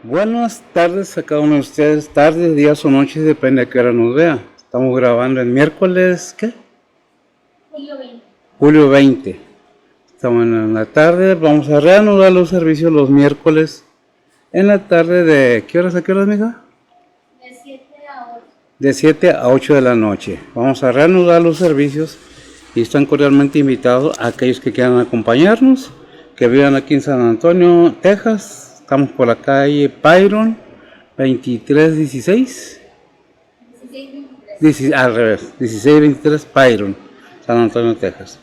Buenas tardes a cada uno de ustedes, tardes, días o noches, depende de qué hora nos vea. Estamos grabando el miércoles, ¿qué? Julio 20. Julio 20. Estamos en la tarde, vamos a reanudar los servicios los miércoles en la tarde de, ¿qué horas a qué horas, mija? De 7 a 8. De 7 a 8 de la noche. Vamos a reanudar los servicios y están cordialmente invitados a aquellos que quieran acompañarnos, que vivan aquí en San Antonio, Texas. Estamos por la calle Byron, 2316. 16-23. Al revés, 1623 Byron, San Antonio, Texas.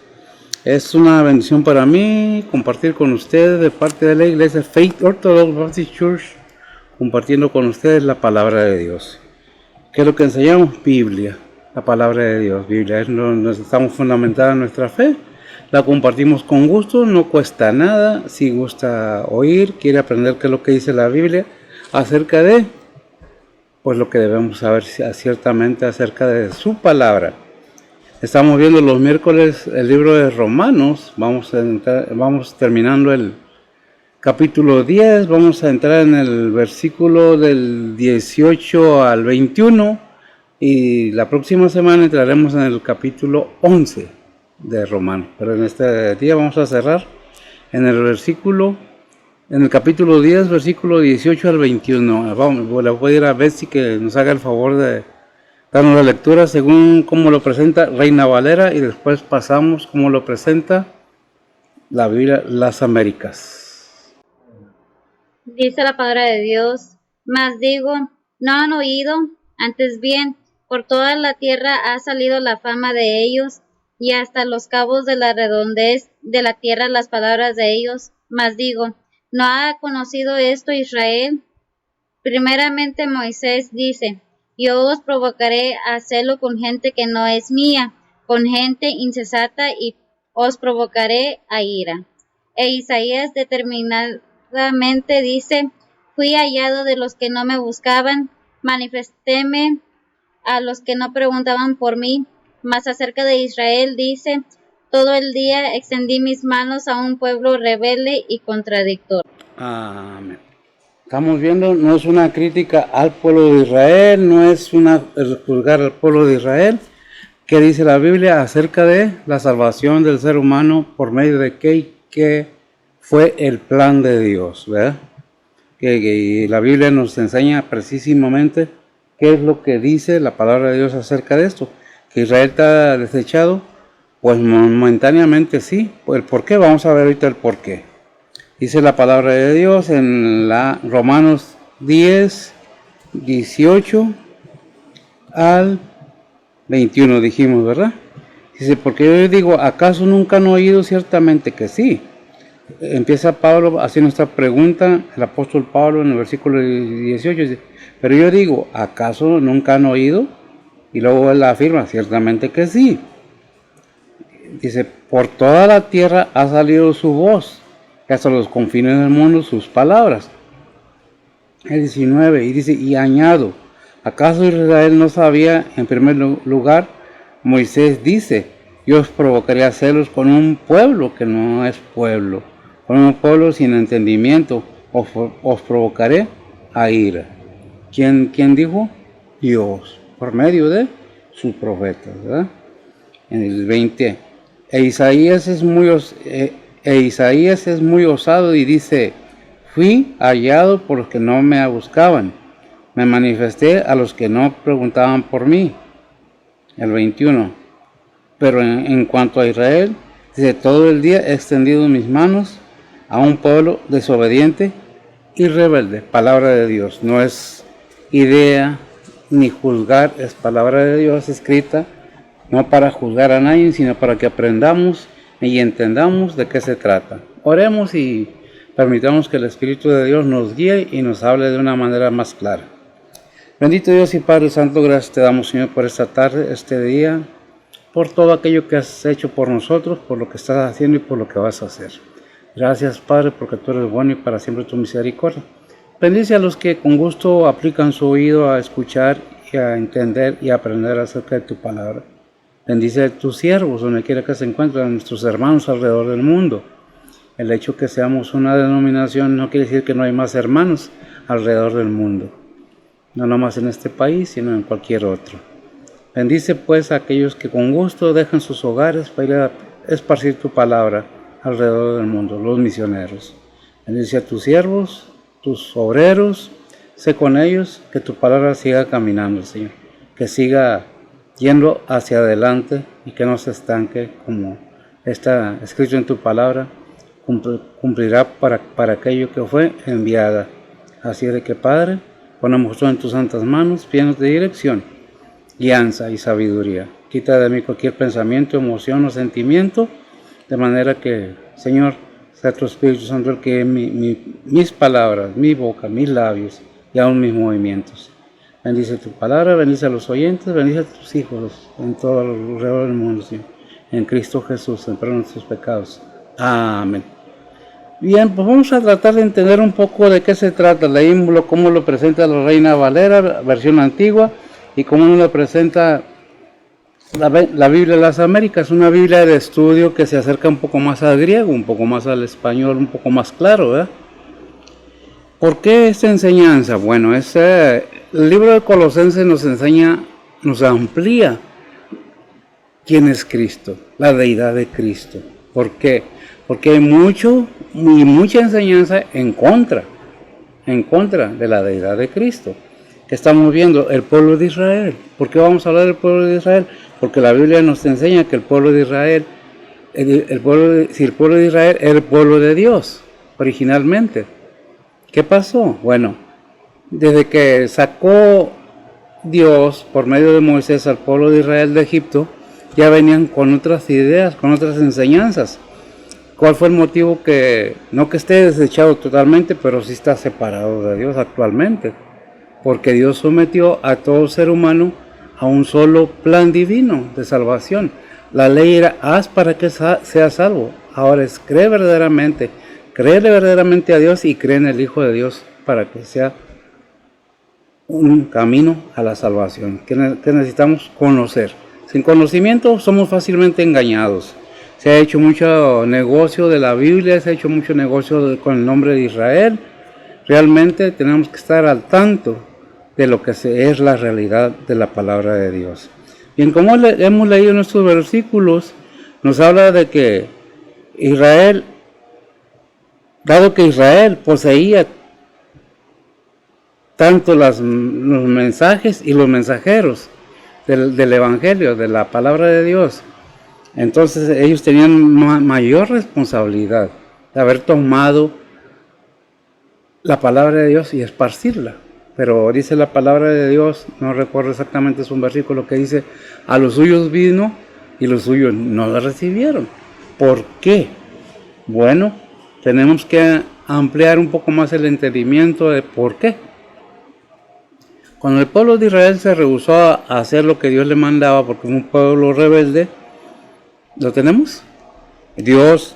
Es una bendición para mí compartir con ustedes de parte de la iglesia Faith Orthodox Baptist Church, compartiendo con ustedes la palabra de Dios. ¿Qué es lo que enseñamos? Biblia, la palabra de Dios. Biblia es donde estamos fundamentada en nuestra fe. La compartimos con gusto, no cuesta nada. Si gusta oír, quiere aprender qué es lo que dice la Biblia acerca de, pues lo que debemos saber ciertamente acerca de su palabra. Estamos viendo los miércoles el libro de Romanos. Vamos terminando el capítulo 10. Vamos a entrar en el versículo del 18 al 21. Y la próxima semana entraremos en el capítulo 11 de Romanos. Pero en este día vamos a cerrar en el capítulo 10, versículo 18 al 21. Le voy a ir a Betsy que nos haga el favor de darnos la lectura según cómo lo presenta Reina Valera y después pasamos como lo presenta la Biblia Las Américas. Dice la palabra de Dios: mas digo, no han oído, antes bien, por toda la tierra ha salido la fama de ellos, y hasta los cabos de la redondez de la tierra las palabras de ellos. Mas digo, ¿no ha conocido esto Israel? Primeramente Moisés dice: yo os provocaré a celo con gente que no es mía, con gente insensata, y os provocaré a ira. E Isaías determinadamente dice: fui hallado de los que no me buscaban, manifestéme a los que no preguntaban por mí. Mas acerca de Israel dice: todo el día extendí mis manos a un pueblo rebelde y contradictor. Amén. Estamos viendo, no es una crítica al pueblo de Israel, no es juzgar al pueblo de Israel. ¿Qué dice la Biblia acerca de la salvación del ser humano por medio de qué fue el plan de Dios, ¿verdad? Que la Biblia nos enseña precisamente qué es lo que dice la palabra de Dios acerca de esto. Que Israel está desechado, pues momentáneamente sí. ¿El por qué? Vamos a ver ahorita el por qué. Dice la palabra de Dios en Romanos 10, 18 al 21 dijimos, ¿verdad? Dice, porque yo digo, ¿acaso nunca han oído? Ciertamente que sí. Empieza Pablo haciendo esta pregunta, el apóstol Pablo en el versículo 18 dice, pero yo digo, ¿acaso nunca han oído? Y luego él afirma, ciertamente que sí. Dice, por toda la tierra ha salido su voz, y hasta los confines del mundo sus palabras. El 19, y dice, y añado, ¿acaso Israel no sabía? En primer lugar, Moisés dice, yo os provocaré a celos con un pueblo que no es pueblo, con un pueblo sin entendimiento, os provocaré a ira. ¿Quién dijo? Dios, por medio de sus profetas, ¿verdad? En el 20, Isaías es muy osado y dice, fui hallado por los que no me buscaban, me manifesté a los que no preguntaban por mí. El 21, pero en cuanto a Israel, dice, todo el día he extendido mis manos a un pueblo desobediente y rebelde. Palabra de Dios, no es idea ni juzgar, es palabra de Dios escrita, no para juzgar a nadie, sino para que aprendamos y entendamos de qué se trata. Oremos y permitamos que el Espíritu de Dios nos guíe y nos hable de una manera más clara. Bendito Dios y Padre Santo, gracias te damos, Señor, por esta tarde, este día, por todo aquello que has hecho por nosotros, por lo que estás haciendo y por lo que vas a hacer. Gracias, Padre, porque tú eres bueno y para siempre tu misericordia. Bendice a los que con gusto aplican su oído a escuchar y a entender y a aprender acerca de tu palabra. Bendice a tus siervos, donde quiera que se encuentren, nuestros hermanos alrededor del mundo. El hecho que seamos una denominación no quiere decir que no hay más hermanos. alrededor del mundo. No nomás en este país, sino en cualquier otro. Bendice pues a aquellos que con gusto dejan sus hogares para ir a esparcir tu palabra alrededor del mundo, los misioneros. Bendice a tus siervos, tus obreros, sé con ellos, que tu palabra siga caminando, Señor, que siga yendo hacia adelante y que no se estanque como está escrito en tu palabra, cumplirá para aquello que fue enviada. Así de que, Padre, ponemos todo en tus santas manos, pidiéndote dirección, guianza y sabiduría. Quita de mí cualquier pensamiento, emoción o sentimiento, de manera que, Señor, sea tu Espíritu Santo el que mis palabras, mi boca, mis labios y aún mis movimientos. Bendice tu palabra, bendice a los oyentes, bendice a tus hijos en todo alrededor del mundo, Señor. En Cristo Jesús, en perdón de nuestros pecados. Amén. Bien, pues vamos a tratar de entender un poco de qué se trata. Leímos cómo lo presenta la Reina Valera, versión antigua, y cómo nos lo presenta la Biblia de las Américas, una Biblia de estudio que se acerca un poco más al griego, un poco más al español, un poco más claro, ¿verdad? ¿Por qué esta enseñanza? Bueno, el libro de Colosenses nos enseña, nos amplía quién es Cristo, la deidad de Cristo. ¿Por qué? Porque hay mucha enseñanza en contra de la deidad de Cristo. Que estamos viendo el pueblo de Israel. ¿Por qué vamos a hablar del pueblo de Israel? Porque la Biblia nos enseña que el pueblo de Israel, el pueblo de Israel era el pueblo de Dios originalmente. ¿Qué pasó? Bueno, desde que sacó Dios por medio de Moisés al pueblo de Israel de Egipto, ya venían con otras ideas, con otras enseñanzas. ¿Cuál fue el motivo? Que no que esté desechado totalmente, pero sí está separado de Dios actualmente. Porque Dios sometió a todo ser humano a un solo plan divino de salvación. La ley era: haz para que seas salvo. Ahora es créele verdaderamente a Dios y cree en el Hijo de Dios para que sea un camino a la salvación que necesitamos conocer. Sin conocimiento somos fácilmente engañados. Se ha hecho mucho negocio de la Biblia, se ha hecho mucho negocio con el nombre de Israel. Realmente tenemos que estar al tanto de lo que es la realidad de la palabra de Dios. Bien, como hemos leído en estos versículos, nos habla de que Israel, dado que Israel poseía tanto los mensajes y los mensajeros del Evangelio, de la palabra de Dios, entonces ellos tenían mayor responsabilidad de haber tomado la palabra de Dios y esparcirla. Pero dice la palabra de Dios, no recuerdo exactamente, es un versículo que dice: a los suyos vino y los suyos no la recibieron. ¿Por qué? Bueno, tenemos que ampliar un poco más el entendimiento de por qué. Cuando el pueblo de Israel se rehusó a hacer lo que Dios le mandaba, porque fue un pueblo rebelde, ¿lo tenemos? Dios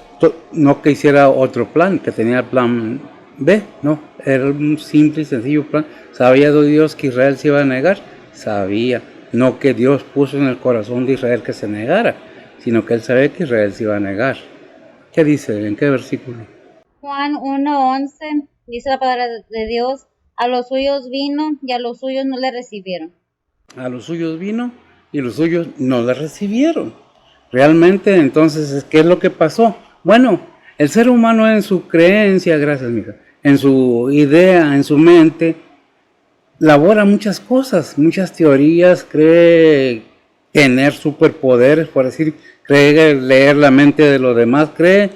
no que hiciera otro plan, que tenía el plan B, no, era un simple y sencillo plan. ¿Sabía Dios que Israel se iba a negar? Sabía, no que Dios puso en el corazón de Israel que se negara, sino que él sabía que Israel se iba a negar. ¿Qué dice? ¿En qué versículo? Juan 1:11 dice la palabra de Dios: a los suyos vino y a los suyos no le recibieron. A los suyos vino y los suyos no le recibieron. Realmente, entonces, ¿qué es lo que pasó? Bueno, el ser humano en su creencia, gracias mija, en su idea, en su mente, elabora muchas cosas, muchas teorías, cree tener superpoderes, por decir, cree leer la mente de los demás, cree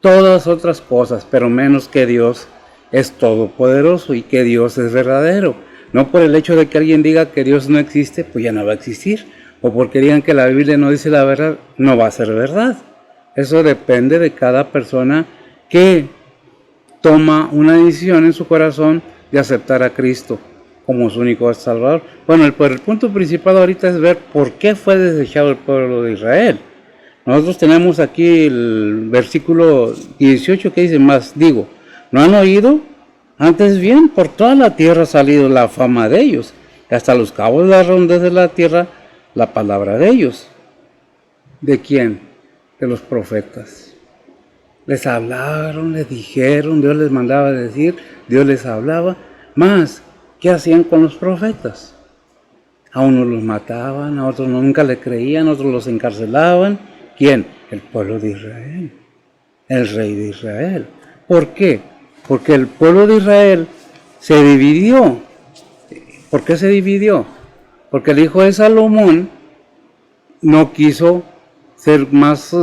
todas otras cosas, pero menos que Dios es todopoderoso y que Dios es verdadero. No por el hecho de que alguien diga que Dios no existe, pues ya no va a existir. O porque digan que la Biblia no dice la verdad, no va a ser verdad. Eso depende de cada persona que toma una decisión en su corazón de aceptar a Cristo como su único Salvador. Bueno, el punto principal ahorita es ver por qué fue desechado el pueblo de Israel. Nosotros tenemos aquí el versículo 18 que dice: más digo, ¿no han oído? Antes bien, por toda la tierra ha salido la fama de ellos, hasta los cabos de la redondez de la tierra la palabra de ellos. ¿De quién? De los profetas. Les hablaron, les dijeron, Dios les mandaba decir, Dios les hablaba. Más, ¿qué hacían con los profetas? A unos los mataban, a otros nunca le creían, a otros los encarcelaban. ¿Quién? El pueblo de Israel, el rey de Israel. ¿Por qué? Porque el pueblo de Israel se dividió. ¿Por qué se dividió? Porque el hijo de Salomón no quiso ser más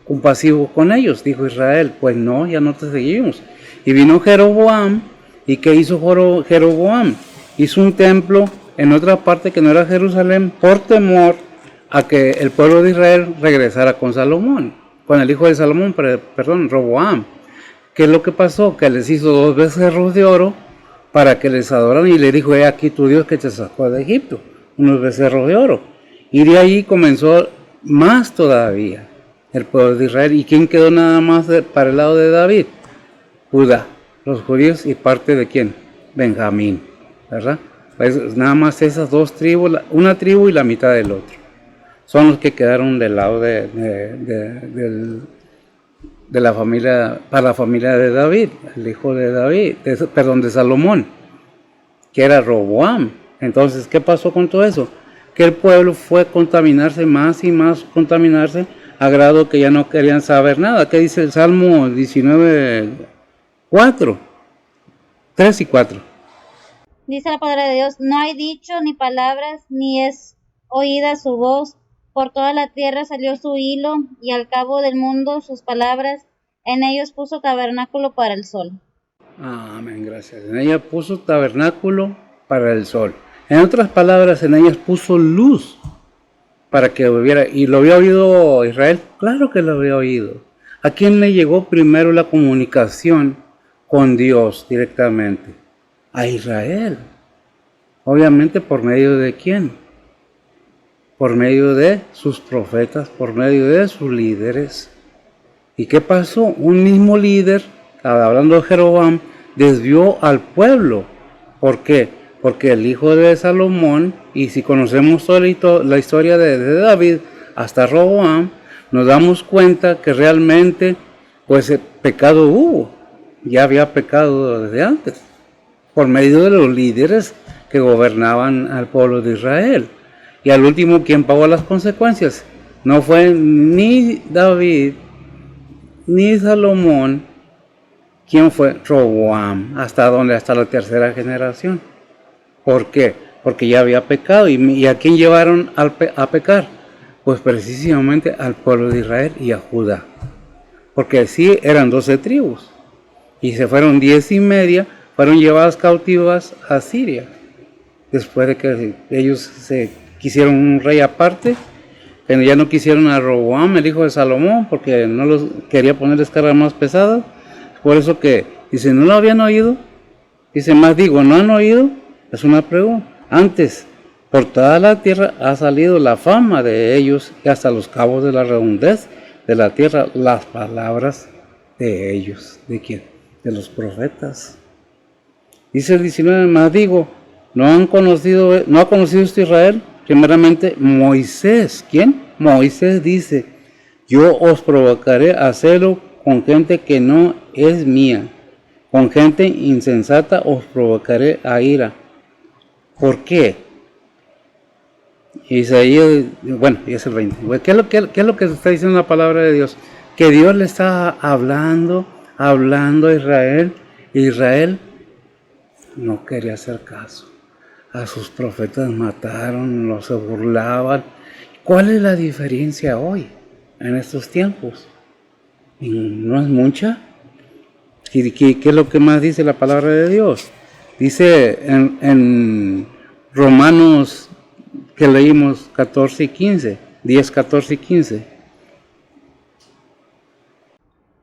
compasivo con ellos. Dijo Israel, pues no, ya no te seguimos. Y vino Jeroboam, ¿y qué hizo Jeroboam? Hizo un templo en otra parte que no era Jerusalén, por temor a que el pueblo de Israel regresara con Salomón, con el hijo de Salomón, perdón, Roboam. ¿Qué es lo que pasó? Que les hizo 2 becerros de oro para que les adoraran y le dijo, he aquí tu Dios que te sacó de Egipto, unos becerros de oro. Y de ahí comenzó más todavía el pueblo de Israel. ¿Y quién quedó nada más para el lado de David? Judá, los judíos y parte de quién? Benjamín, ¿verdad? Pues nada más esas 2 tribus, una tribu y la mitad del otro, son los que quedaron del lado de la familia, para la familia de David, el hijo de David, de Salomón, que era Roboam. Entonces, ¿qué pasó con todo eso? Que el pueblo fue contaminarse más y más, contaminarse, a grado que ya no querían saber nada. ¿Qué dice el Salmo 19, 4? 3 y 4. Dice la palabra de Dios, no hay dicho ni palabras, ni es oída su voz. Por toda la tierra salió su hilo, y al cabo del mundo sus palabras. En ellos puso tabernáculo para el sol. Amén, gracias. En ella puso tabernáculo para el sol. En otras palabras, en ellas puso luz para que hubiera. ¿Y lo había oído Israel? Claro que lo había oído. ¿A quién le llegó primero la comunicación con Dios directamente? A Israel. Obviamente, ¿por medio de quién? Por medio de sus profetas, por medio de sus líderes. ¿Y qué pasó? Un mismo líder, hablando de Jeroboam, desvió al pueblo. ¿Por qué? Porque el hijo de Salomón, y si conocemos toda la historia de David hasta Roboam, nos damos cuenta que realmente pues pecado hubo. Ya había pecado desde antes, por medio de los líderes que gobernaban al pueblo de Israel. Y al último, ¿quién pagó las consecuencias? No fue ni David, ni Salomón. ¿Quién fue? Roboam. ¿Hasta dónde? Hasta la 3.ª generación. ¿Por qué? Porque ya había pecado. ¿Y a quién llevaron a pecar? Pues precisamente al pueblo de Israel y a Judá. Porque sí eran 12 tribus. Y se fueron 10.5, fueron llevadas cautivas a Siria. Después de que ellos se quisieron un rey aparte, pero ya no quisieron a Roboam, el hijo de Salomón, porque no los quería ponerles cargas más pesadas. Por eso que dice, ¿no lo habían oído? Dice, más digo, ¿no han oído? Es una pregunta. Antes, por toda la tierra ha salido la fama de ellos y hasta los cabos de la redondez de la tierra, las palabras de ellos. ¿De quién? De los profetas. Dice el 19, más digo, ¿no ha conocido esto Israel? Primeramente, Moisés. ¿Quién? Moisés dice, yo os provocaré a celo con gente que no es mía. Con gente insensata os provocaré a ira. ¿Por qué? Isaías, bueno, y es el 20. ¿Qué es lo que está diciendo la palabra de Dios? Que Dios le está hablando a Israel. Israel no quería hacer caso. A sus profetas mataron, los se burlaban. ¿Cuál es la diferencia hoy, en estos tiempos? ¿No es mucha? ¿Qué es lo que más dice la palabra de Dios? Dice en Romanos, que leímos 14 y 15, 10, 14 y 15.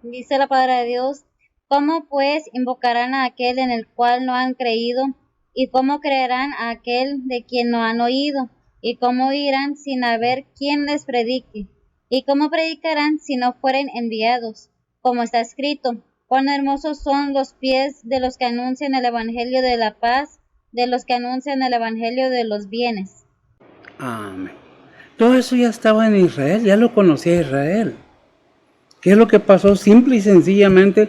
Dice la palabra de Dios, ¿cómo pues invocarán a aquel en el cual no han creído? ¿Y cómo creerán a aquel de quien no han oído? ¿Y cómo oirán sin haber quien les predique? ¿Y cómo predicarán si no fueren enviados? Como está escrito, cuán hermosos son los pies de los que anuncian el evangelio de la paz, de los que anuncian el evangelio de los bienes. Amén. Todo eso ya estaba en Israel, ya lo conocía Israel. ¿Qué es lo que pasó? Simple y sencillamente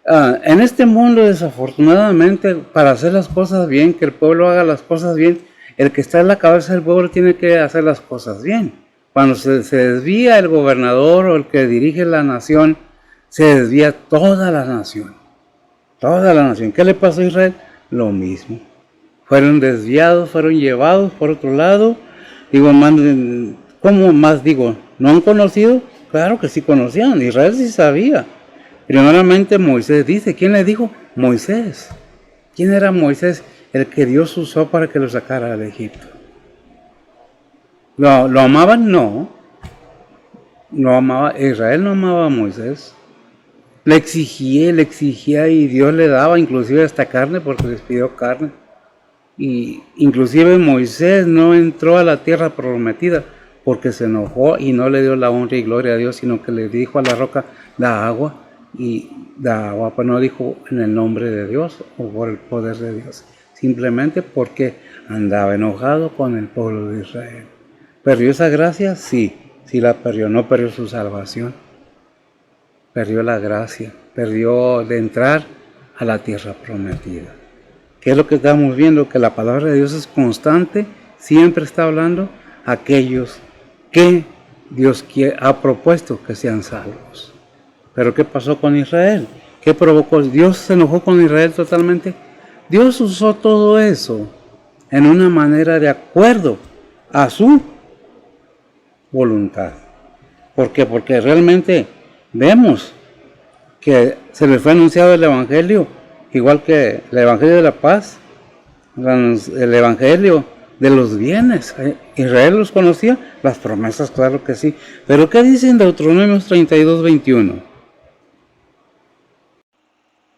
En este mundo, desafortunadamente, para hacer las cosas bien, que el pueblo haga las cosas bien, el que está en la cabeza del pueblo tiene que hacer las cosas bien. Cuando se desvía el gobernador o el que dirige la nación, se desvía toda la nación. Toda la nación. ¿Qué le pasó a Israel? Lo mismo. Fueron desviados, fueron llevados por otro lado. Digo, ¿cómo más digo? ¿No han conocido? Claro que sí conocían. Israel sí sabía. Primeramente Moisés dice. ¿Quién le dijo? Moisés. ¿Quién era Moisés? El que Dios usó para que lo sacara de Egipto. ¿Lo amaban? No. No amaba. Israel no amaba a Moisés. Le exigía y Dios le daba inclusive hasta carne porque les pidió carne. Y inclusive Moisés no entró a la tierra prometida porque se enojó y no le dio la honra y gloria a Dios, sino que le dijo a la roca, da agua, y da agua, pues no dijo en el nombre de Dios o por el poder de Dios, simplemente porque andaba enojado con el pueblo de Israel. ¿Perdió esa gracia? Sí, sí la perdió, no perdió su salvación, perdió la gracia, perdió de entrar a la tierra prometida. ¿Qué es lo que estamos viendo? Que la palabra de Dios es constante, siempre está hablando a aquellos que Dios ha propuesto que sean salvos. Pero ¿qué pasó con Israel? ¿Qué provocó? ¿Dios se enojó con Israel totalmente? Dios usó todo eso en una manera de acuerdo a su voluntad. ¿Por qué? Porque realmente vemos que se les fue anunciado el Evangelio, igual que el Evangelio de la paz, el Evangelio de los bienes. Israel los conocía, las promesas, claro que sí. Pero ¿qué dice en Deuteronomio 32:21?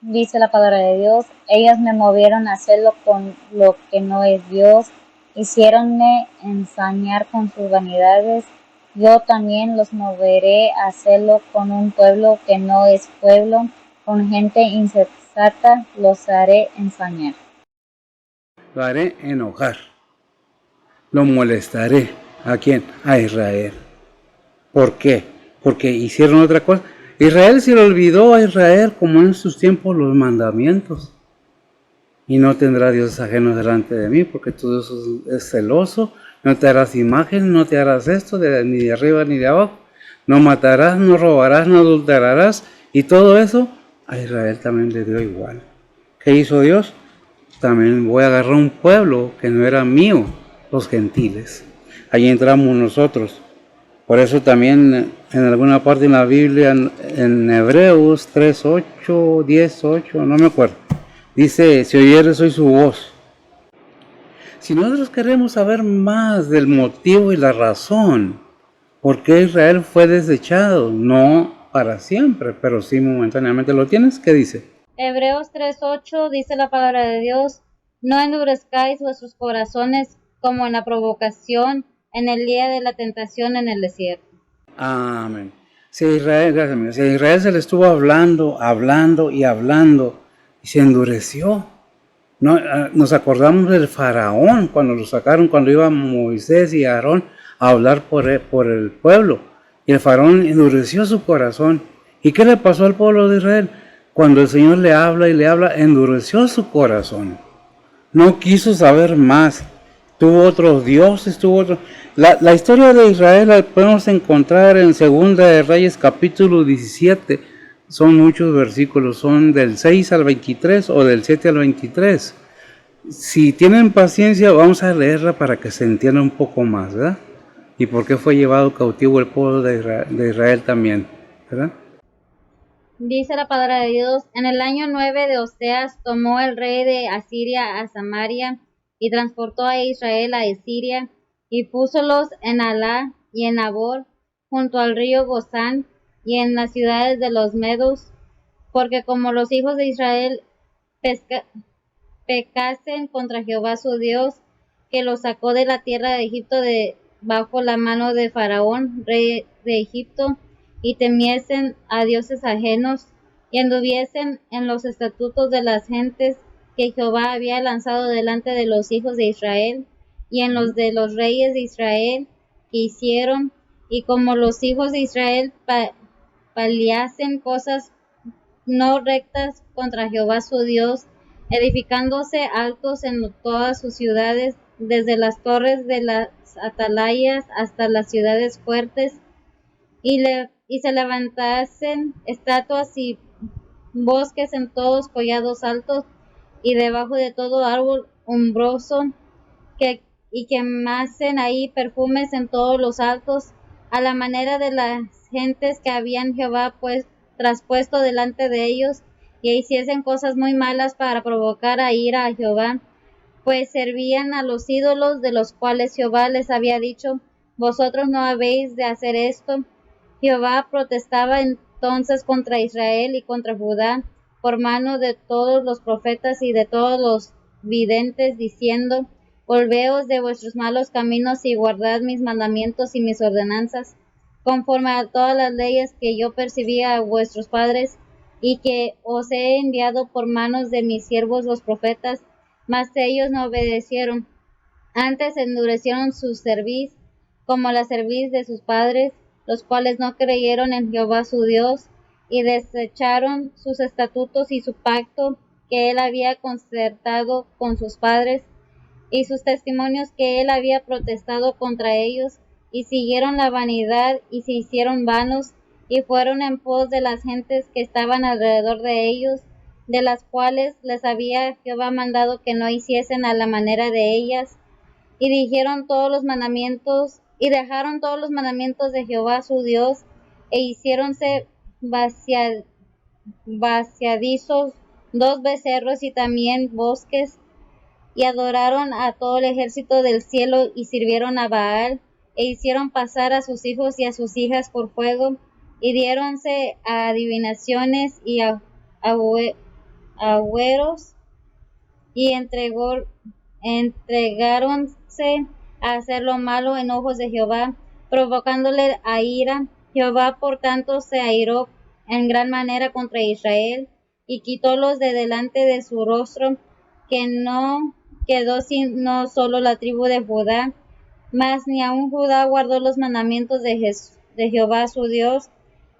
Dice la palabra de Dios, ellas me movieron a hacerlo con lo que no es Dios, hiciéronme ensañar con sus vanidades, yo también los moveré a hacerlo con un pueblo que no es pueblo, con gente insensata los haré ensañar. Lo haré enojar, lo molestaré. ¿A quién? A Israel. ¿Por qué? Porque hicieron otra cosa. Israel se le olvidó a Israel, como en sus tiempos, los mandamientos. Y no tendrá dioses ajenos delante de mí, porque todo eso es celoso. No te harás imagen, no te harás esto, ni de arriba ni de abajo. No matarás, no robarás, no adulterarás. Y todo eso a Israel también le dio igual. ¿Qué hizo Dios? También voy a agarrar un pueblo que no era mío, los gentiles. Allí entramos nosotros. Por eso también en alguna parte en la Biblia, en Hebreos 3:8, 10:8, no me acuerdo, dice, si oyeres hoy su voz. Si nosotros queremos saber más del motivo y la razón por qué Israel fue desechado, no para siempre, pero sí momentáneamente, ¿lo tienes? ¿Qué dice? Hebreos 3:8 dice la palabra de Dios, no endurezcáis vuestros corazones como en la provocación en el día de la tentación en el desierto. Amén. Si a Israel, gracias amigo, si a Israel se le estuvo hablando y se endureció. No, nos acordamos del faraón cuando lo sacaron, cuando iba Moisés y Aarón a hablar por el pueblo. Y el faraón endureció su corazón. ¿Y qué le pasó al pueblo de Israel? Cuando el Señor le habla, endureció su corazón. No quiso saber más. Tuvo otros dioses, La historia de Israel la podemos encontrar en Segunda de Reyes capítulo 17. Son muchos versículos, son del 6 al 23 o del 7 al 23. Si tienen paciencia, vamos a leerla para que se entienda un poco más, ¿verdad? Y por qué fue llevado cautivo el pueblo de Israel también, ¿verdad? Dice la palabra de Dios, en el año 9 de Oseas tomó el rey de Asiria a Samaria y transportó a Israel a Asiria y púsolos en Alá y en Abor, junto al río Gozán y en las ciudades de los medos, porque como los hijos de Israel pecasen contra Jehová su Dios, que los sacó de la tierra de Egipto bajo la mano de Faraón, rey de Egipto, y temiesen a dioses ajenos, y anduviesen en los estatutos de las gentes que Jehová había lanzado delante de los hijos de Israel, y en los de los reyes de Israel que hicieron, y como los hijos de Israel paliasen cosas no rectas contra Jehová su Dios, edificándose altos en todas sus ciudades, desde las torres de las atalayas hasta las ciudades fuertes, y se levantasen estatuas y bosques en todos collados altos, y debajo de todo árbol umbroso, y quemasen ahí perfumes en todos los altos, a la manera de las gentes que habían Jehová pues traspuesto delante de ellos, y hiciesen cosas muy malas para provocar a ira a Jehová, pues servían a los ídolos, de los cuales Jehová les había dicho: vosotros no habéis de hacer esto. Jehová protestaba entonces contra Israel y contra Judá por mano de todos los profetas y de todos los videntes, diciendo: volveos de vuestros malos caminos y guardad mis mandamientos y mis ordenanzas, conforme a todas las leyes que yo percibí a vuestros padres, y que os he enviado por manos de mis siervos los profetas. Mas ellos no obedecieron, antes endurecieron su cerviz, como la cerviz de sus padres, los cuales no creyeron en Jehová su Dios, y desecharon sus estatutos y su pacto que él había concertado con sus padres, y sus testimonios que él había protestado contra ellos, y siguieron la vanidad, y se hicieron vanos, y fueron en pos de las gentes que estaban alrededor de ellos, de las cuales les había Jehová mandado que no hiciesen a la manera de ellas, y dijeron todos los mandamientos, y dejaron todos los mandamientos de Jehová su Dios, e hiciéronse vaciadizos 2 becerros y también bosques, y adoraron a todo el ejército del cielo, y sirvieron a Baal, e hicieron pasar a sus hijos y a sus hijas por fuego, y diéronse a adivinaciones y a agüeros, y entregáronse a hacer lo malo en ojos de Jehová, provocándole a ira. Jehová por tanto se airó en gran manera contra Israel, y quitólos de delante de su rostro, que no quedó sino solo la tribu de Judá, mas ni aun Judá guardó los mandamientos de Jehová su Dios.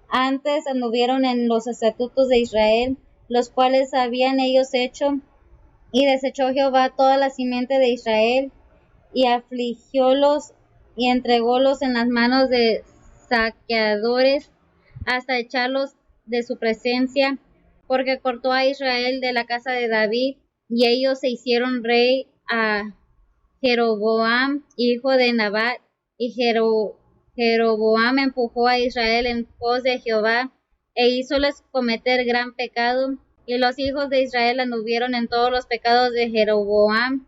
Antes anduvieron en los estatutos de Israel, los cuales habían ellos hecho, y desechó Jehová toda la simiente de Israel, y afligiólos y entrególos en las manos de saqueadores, hasta echarlos de su presencia, porque cortó a Israel de la casa de David, y ellos se hicieron rey a Jeroboam, hijo de Nabat, y Jeroboam empujó a Israel en pos de Jehová, e hízoles cometer gran pecado, y los hijos de Israel anduvieron en todos los pecados de Jeroboam,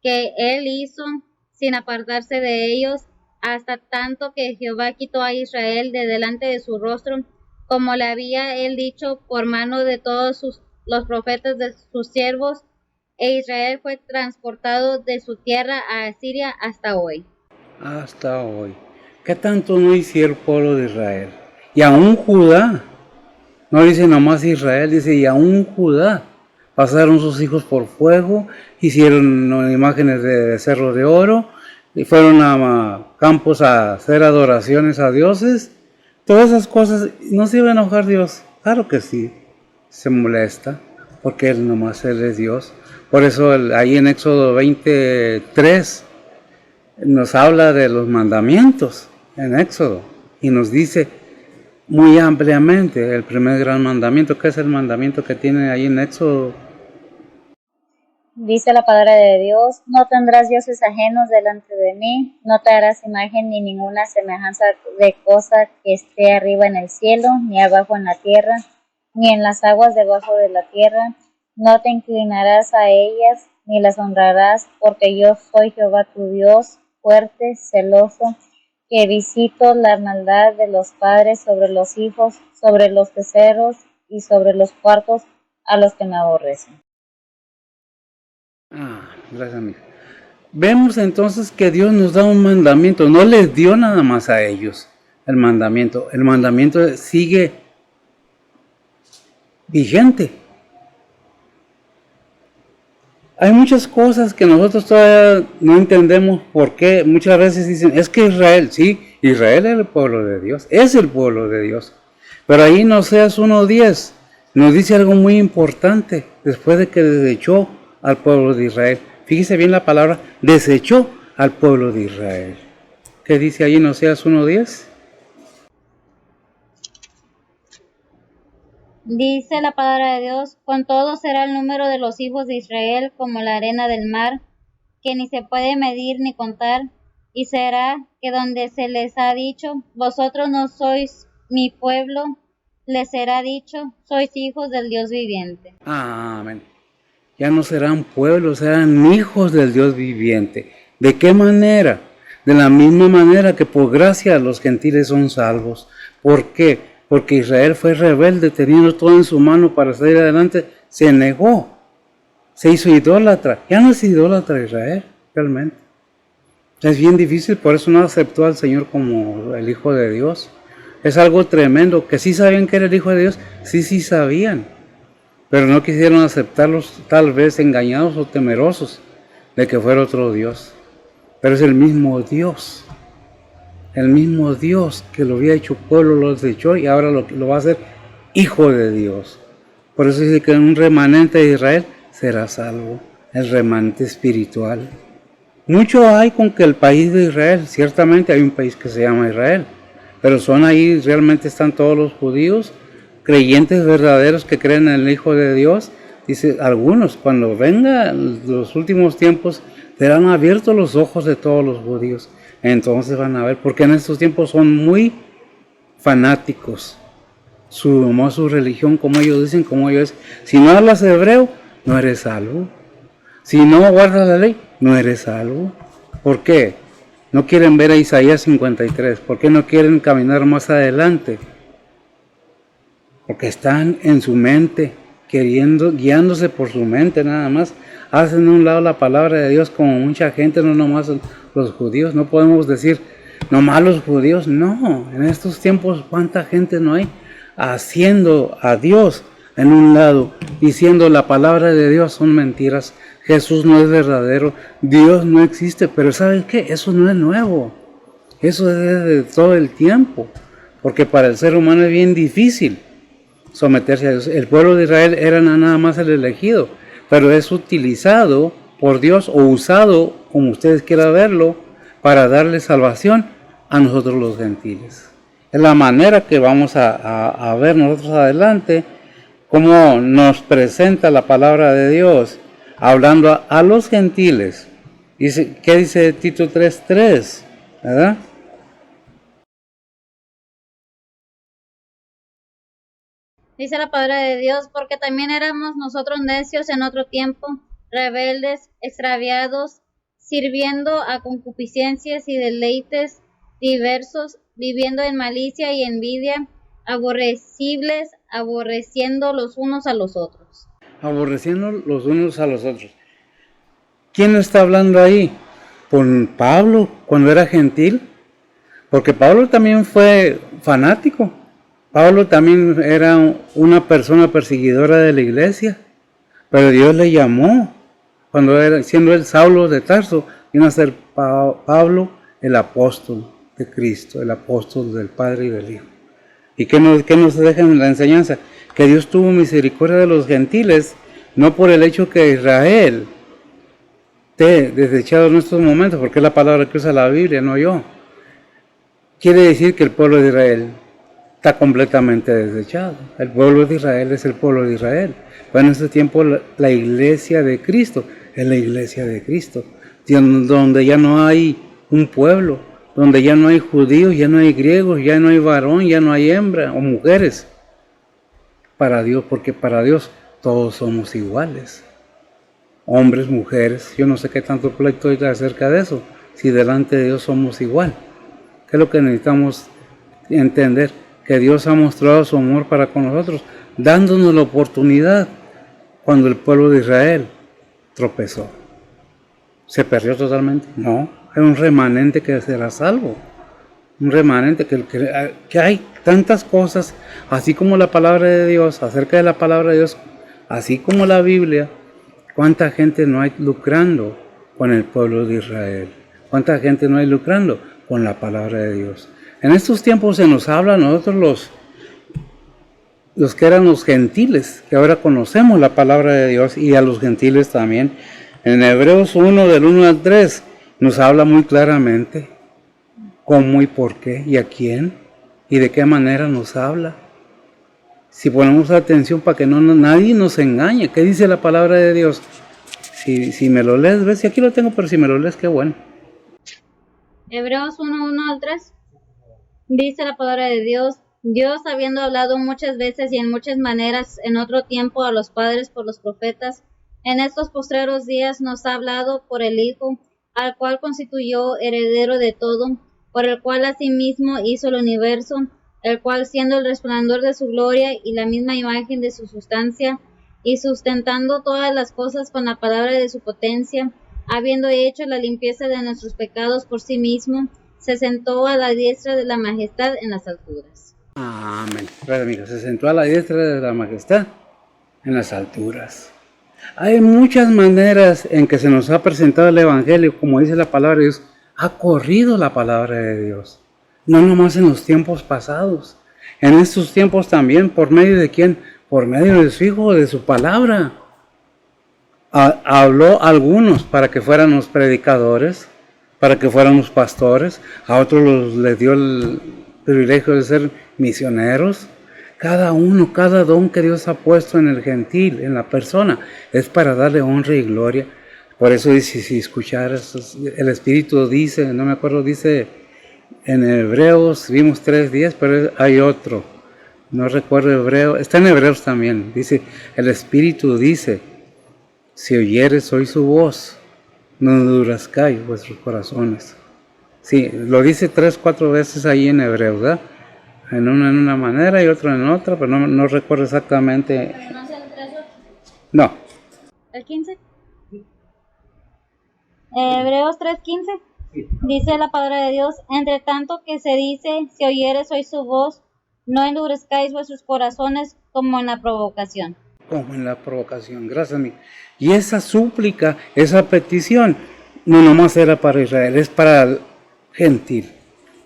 que él hizo, sin apartarse de ellos, hasta tanto que Jehová quitó a Israel de delante de su rostro, como le había él dicho por mano de todos los profetas de sus siervos, e Israel fue transportado de su tierra a Asiria hasta hoy. Hasta hoy. ¿Qué tanto no hicieron el pueblo de Israel? Y aún Judá. No dice nomás Israel, dice y aún Judá. Pasaron sus hijos por fuego, hicieron imágenes de becerros de oro, y fueron a campos a hacer adoraciones a dioses. Todas esas cosas, ¿no se iba a enojar Dios? Claro que sí, se molesta, porque Él es Dios. Por eso ahí en Éxodo 23 nos habla de los mandamientos, en Éxodo, y nos dice muy ampliamente el primer gran mandamiento. ¿Qué es el mandamiento que tiene ahí en Éxodo? Dice la palabra de Dios: no tendrás dioses ajenos delante de mí, no te harás imagen ni ninguna semejanza de cosa que esté arriba en el cielo, ni abajo en la tierra, ni en las aguas debajo de la tierra. No te inclinarás a ellas, ni las honrarás, porque yo soy Jehová tu Dios, fuerte, celoso, que visito la maldad de los padres sobre los hijos, sobre los becerros y sobre los cuartos a los que me aborrecen. Gracias, amiga. Vemos entonces que Dios nos da un mandamiento, no les dio nada más a ellos el mandamiento sigue vigente. Hay muchas cosas que nosotros todavía no entendemos por qué. Muchas veces dicen, es que Israel, sí, Israel es el pueblo de Dios, es el pueblo de Dios. Pero ahí en Oseas 1:10 nos dice algo muy importante después de que desechó al pueblo de Israel. Fíjese bien la palabra, desechó al pueblo de Israel. ¿Qué dice ahí en Oseas 1:10? Dice la palabra de Dios, con todo será el número de los hijos de Israel como la arena del mar, que ni se puede medir ni contar, y será que donde se les ha dicho, vosotros no sois mi pueblo, les será dicho, sois hijos del Dios viviente. Amén. Ya no serán pueblos, serán hijos del Dios viviente. ¿De qué manera? De la misma manera que por gracia los gentiles son salvos. ¿Por qué? Porque Israel fue rebelde, teniendo todo en su mano para salir adelante, se negó, se hizo idólatra. Ya no es idólatra Israel, realmente. Es bien difícil, por eso no aceptó al Señor como el Hijo de Dios. Es algo tremendo, que sí sabían que era el Hijo de Dios, sí sabían, pero no quisieron aceptarlos, tal vez engañados o temerosos de que fuera otro Dios. Pero es el mismo Dios que lo había hecho pueblo, lo desechó y ahora lo va a hacer Hijo de Dios. Por eso dice que un remanente de Israel será salvo, el remanente espiritual. Mucho hay con que el país de Israel, ciertamente hay un país que se llama Israel, pero son ahí, realmente están todos los judíos, creyentes verdaderos que creen en el Hijo de Dios. Dice, algunos, cuando vengan los últimos tiempos, serán abiertos los ojos de todos los judíos. Entonces van a ver, porque en estos tiempos son muy fanáticos. Su religión, como ellos dicen, como ellos dicen. Si no hablas hebreo, no eres salvo. Si no guardas la ley, no eres salvo. ¿Por qué? No quieren ver a Isaías 53. ¿Por qué no quieren caminar más adelante? Porque están en su mente, guiándose por su mente nada más. Hacen a un lado la palabra de Dios como mucha gente, no nomás los judíos. No podemos decir, nomás los judíos. No, en estos tiempos, ¿cuánta gente no hay haciendo a Dios en un lado, diciendo la palabra de Dios son mentiras? Jesús no es verdadero, Dios no existe, pero ¿saben qué? Eso no es nuevo, eso es desde todo el tiempo, porque para el ser humano es bien difícil someterse a Dios. El pueblo de Israel era nada más el elegido, pero es utilizado por Dios o usado, como ustedes quieran verlo, para darle salvación a nosotros los gentiles. Es la manera que vamos a ver nosotros adelante, cómo nos presenta la palabra de Dios, hablando a los gentiles. ¿Qué dice Tito 3:3? ¿Verdad? Dice la palabra de Dios, porque también éramos nosotros necios en otro tiempo, rebeldes, extraviados, sirviendo a concupiscencias y deleites diversos, viviendo en malicia y envidia, aborrecibles, aborreciendo los unos a los otros. Aborreciendo los unos a los otros. ¿Quién está hablando ahí? ¿Con Pablo cuando era gentil? Porque Pablo también fue fanático. Pablo también era una persona perseguidora de la iglesia. Pero Dios le llamó, siendo él Saulo de Tarso, vino a ser Pablo el apóstol de Cristo, el apóstol del Padre y del Hijo. ¿Y qué nos deja en la enseñanza? Que Dios tuvo misericordia de los gentiles, no por el hecho que Israel esté desechado en estos momentos, porque es la palabra que usa la Biblia, no yo. Quiere decir que el pueblo de Israel está completamente desechado. El pueblo de Israel es el pueblo de Israel. Pero en este tiempo la iglesia de Cristo es la iglesia de Cristo, donde ya no hay un pueblo, donde ya no hay judíos, ya no hay griegos, ya no hay varón, ya no hay hembra o mujeres. Para Dios, porque para Dios todos somos iguales. Hombres, mujeres, yo no sé qué tanto pleito hay acerca de eso, si delante de Dios somos igual. ¿Qué es lo que necesitamos entender? Que Dios ha mostrado su amor para con nosotros, dándonos la oportunidad cuando el pueblo de Israel tropezó. ¿Se perdió totalmente? No, hay un remanente que será salvo. Un remanente que hay tantas cosas, así como la palabra de Dios, acerca de la palabra de Dios, así como la Biblia. ¿Cuánta gente no hay lucrando con el pueblo de Israel? ¿Cuánta gente no hay lucrando con la palabra de Dios? En estos tiempos se nos habla a nosotros los que eran los gentiles, que ahora conocemos la palabra de Dios, y a los gentiles también. En Hebreos 1, del 1 al 3, nos habla muy claramente cómo y por qué, y a quién, y de qué manera nos habla. Si ponemos atención para que nadie nos engañe, ¿qué dice la palabra de Dios? Si me lo lees, ves, si aquí lo tengo, pero si me lo lees, qué bueno. Hebreos 1, 1 al 3. Dice la palabra de Dios: Dios, habiendo hablado muchas veces y en muchas maneras en otro tiempo a los padres por los profetas, en estos postreros días nos ha hablado por el Hijo, al cual constituyó heredero de todo, por el cual asimismo hizo el universo, el cual, siendo el resplandor de su gloria y la misma imagen de su sustancia, y sustentando todas las cosas con la palabra de su potencia, habiendo hecho la limpieza de nuestros pecados por sí mismo, se sentó a la diestra de la majestad en las alturas. Amén. Pues, amigos, se sentó a la diestra de la majestad en las alturas. Hay muchas maneras en que se nos ha presentado el Evangelio, como dice la palabra de Dios. Ha corrido la palabra de Dios, no nomás en los tiempos pasados, en estos tiempos también. ¿Por medio de quién? Por medio de su Hijo, de su palabra. Habló a algunos para que fuéramos predicadores, para que fuéramos pastores, a otros les dio el privilegio de ser misioneros. Cada uno, cada don que Dios ha puesto en el gentil, en la persona, es para darle honra y gloria. Por eso dice, si escucharas, el Espíritu dice, no me acuerdo, dice en Hebreos, vimos 3:10, pero hay otro, no recuerdo hebreo, está en Hebreos también, dice, el Espíritu dice, si oyeres hoy su voz, no endurezcáis vuestros corazones. Sí, lo dice 3-4 veces ahí en Hebreos, ¿verdad? En una manera y otra en otra, pero no recuerdo exactamente. ¿Pero no es el 3:8? No. ¿El 15? Hebreos 3:15. Dice la palabra de Dios: entre tanto que se dice, si oyeres hoy su voz, no endurezcáis vuestros corazones como en la provocación. Como en la provocación, gracias a mí. Y esa súplica, esa petición, no nomás era para Israel, es para el gentil,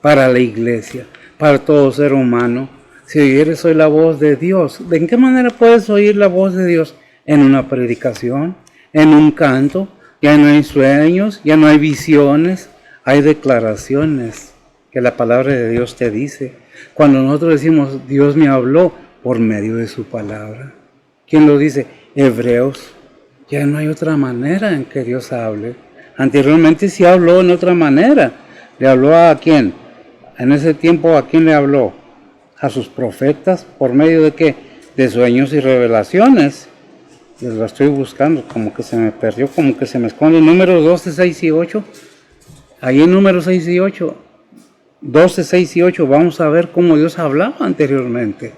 para la iglesia, para todo ser humano. Si oyeres hoy la voz de Dios, ¿de qué manera puedes oír la voz de Dios? En una predicación, en un canto. Ya no hay sueños, ya no hay visiones, hay declaraciones que la palabra de Dios te dice. Cuando nosotros decimos, Dios me habló por medio de su palabra. ¿Quién lo dice? Hebreos. Ya no hay otra manera en que Dios hable. Anteriormente sí habló en otra manera. ¿Le habló a quién? En ese tiempo, ¿a quién le habló? A sus profetas. ¿Por medio de qué? De sueños y revelaciones. Les la estoy buscando, como que se me perdió, como que se me esconde. Números 12, 6 y 8. Ahí en números 6 y 8. 12, 6 y 8. Vamos a ver cómo Dios hablaba anteriormente.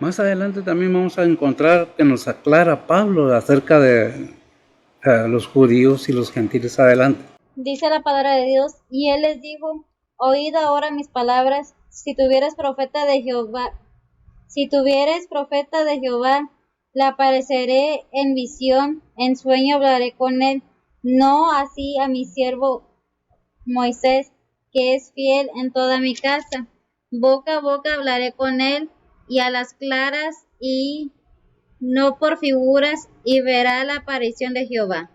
Más adelante también vamos a encontrar que nos aclara Pablo acerca de los judíos y los gentiles. Adelante. Dice la palabra de Dios: y él les dijo, oíd ahora mis palabras, si tuvieres profeta de Jehová, le apareceré en visión, en sueño hablaré con él, no así a mi siervo Moisés, que es fiel en toda mi casa. Boca a boca hablaré con él, y a las claras, y no por figuras, y verá la aparición de Jehová.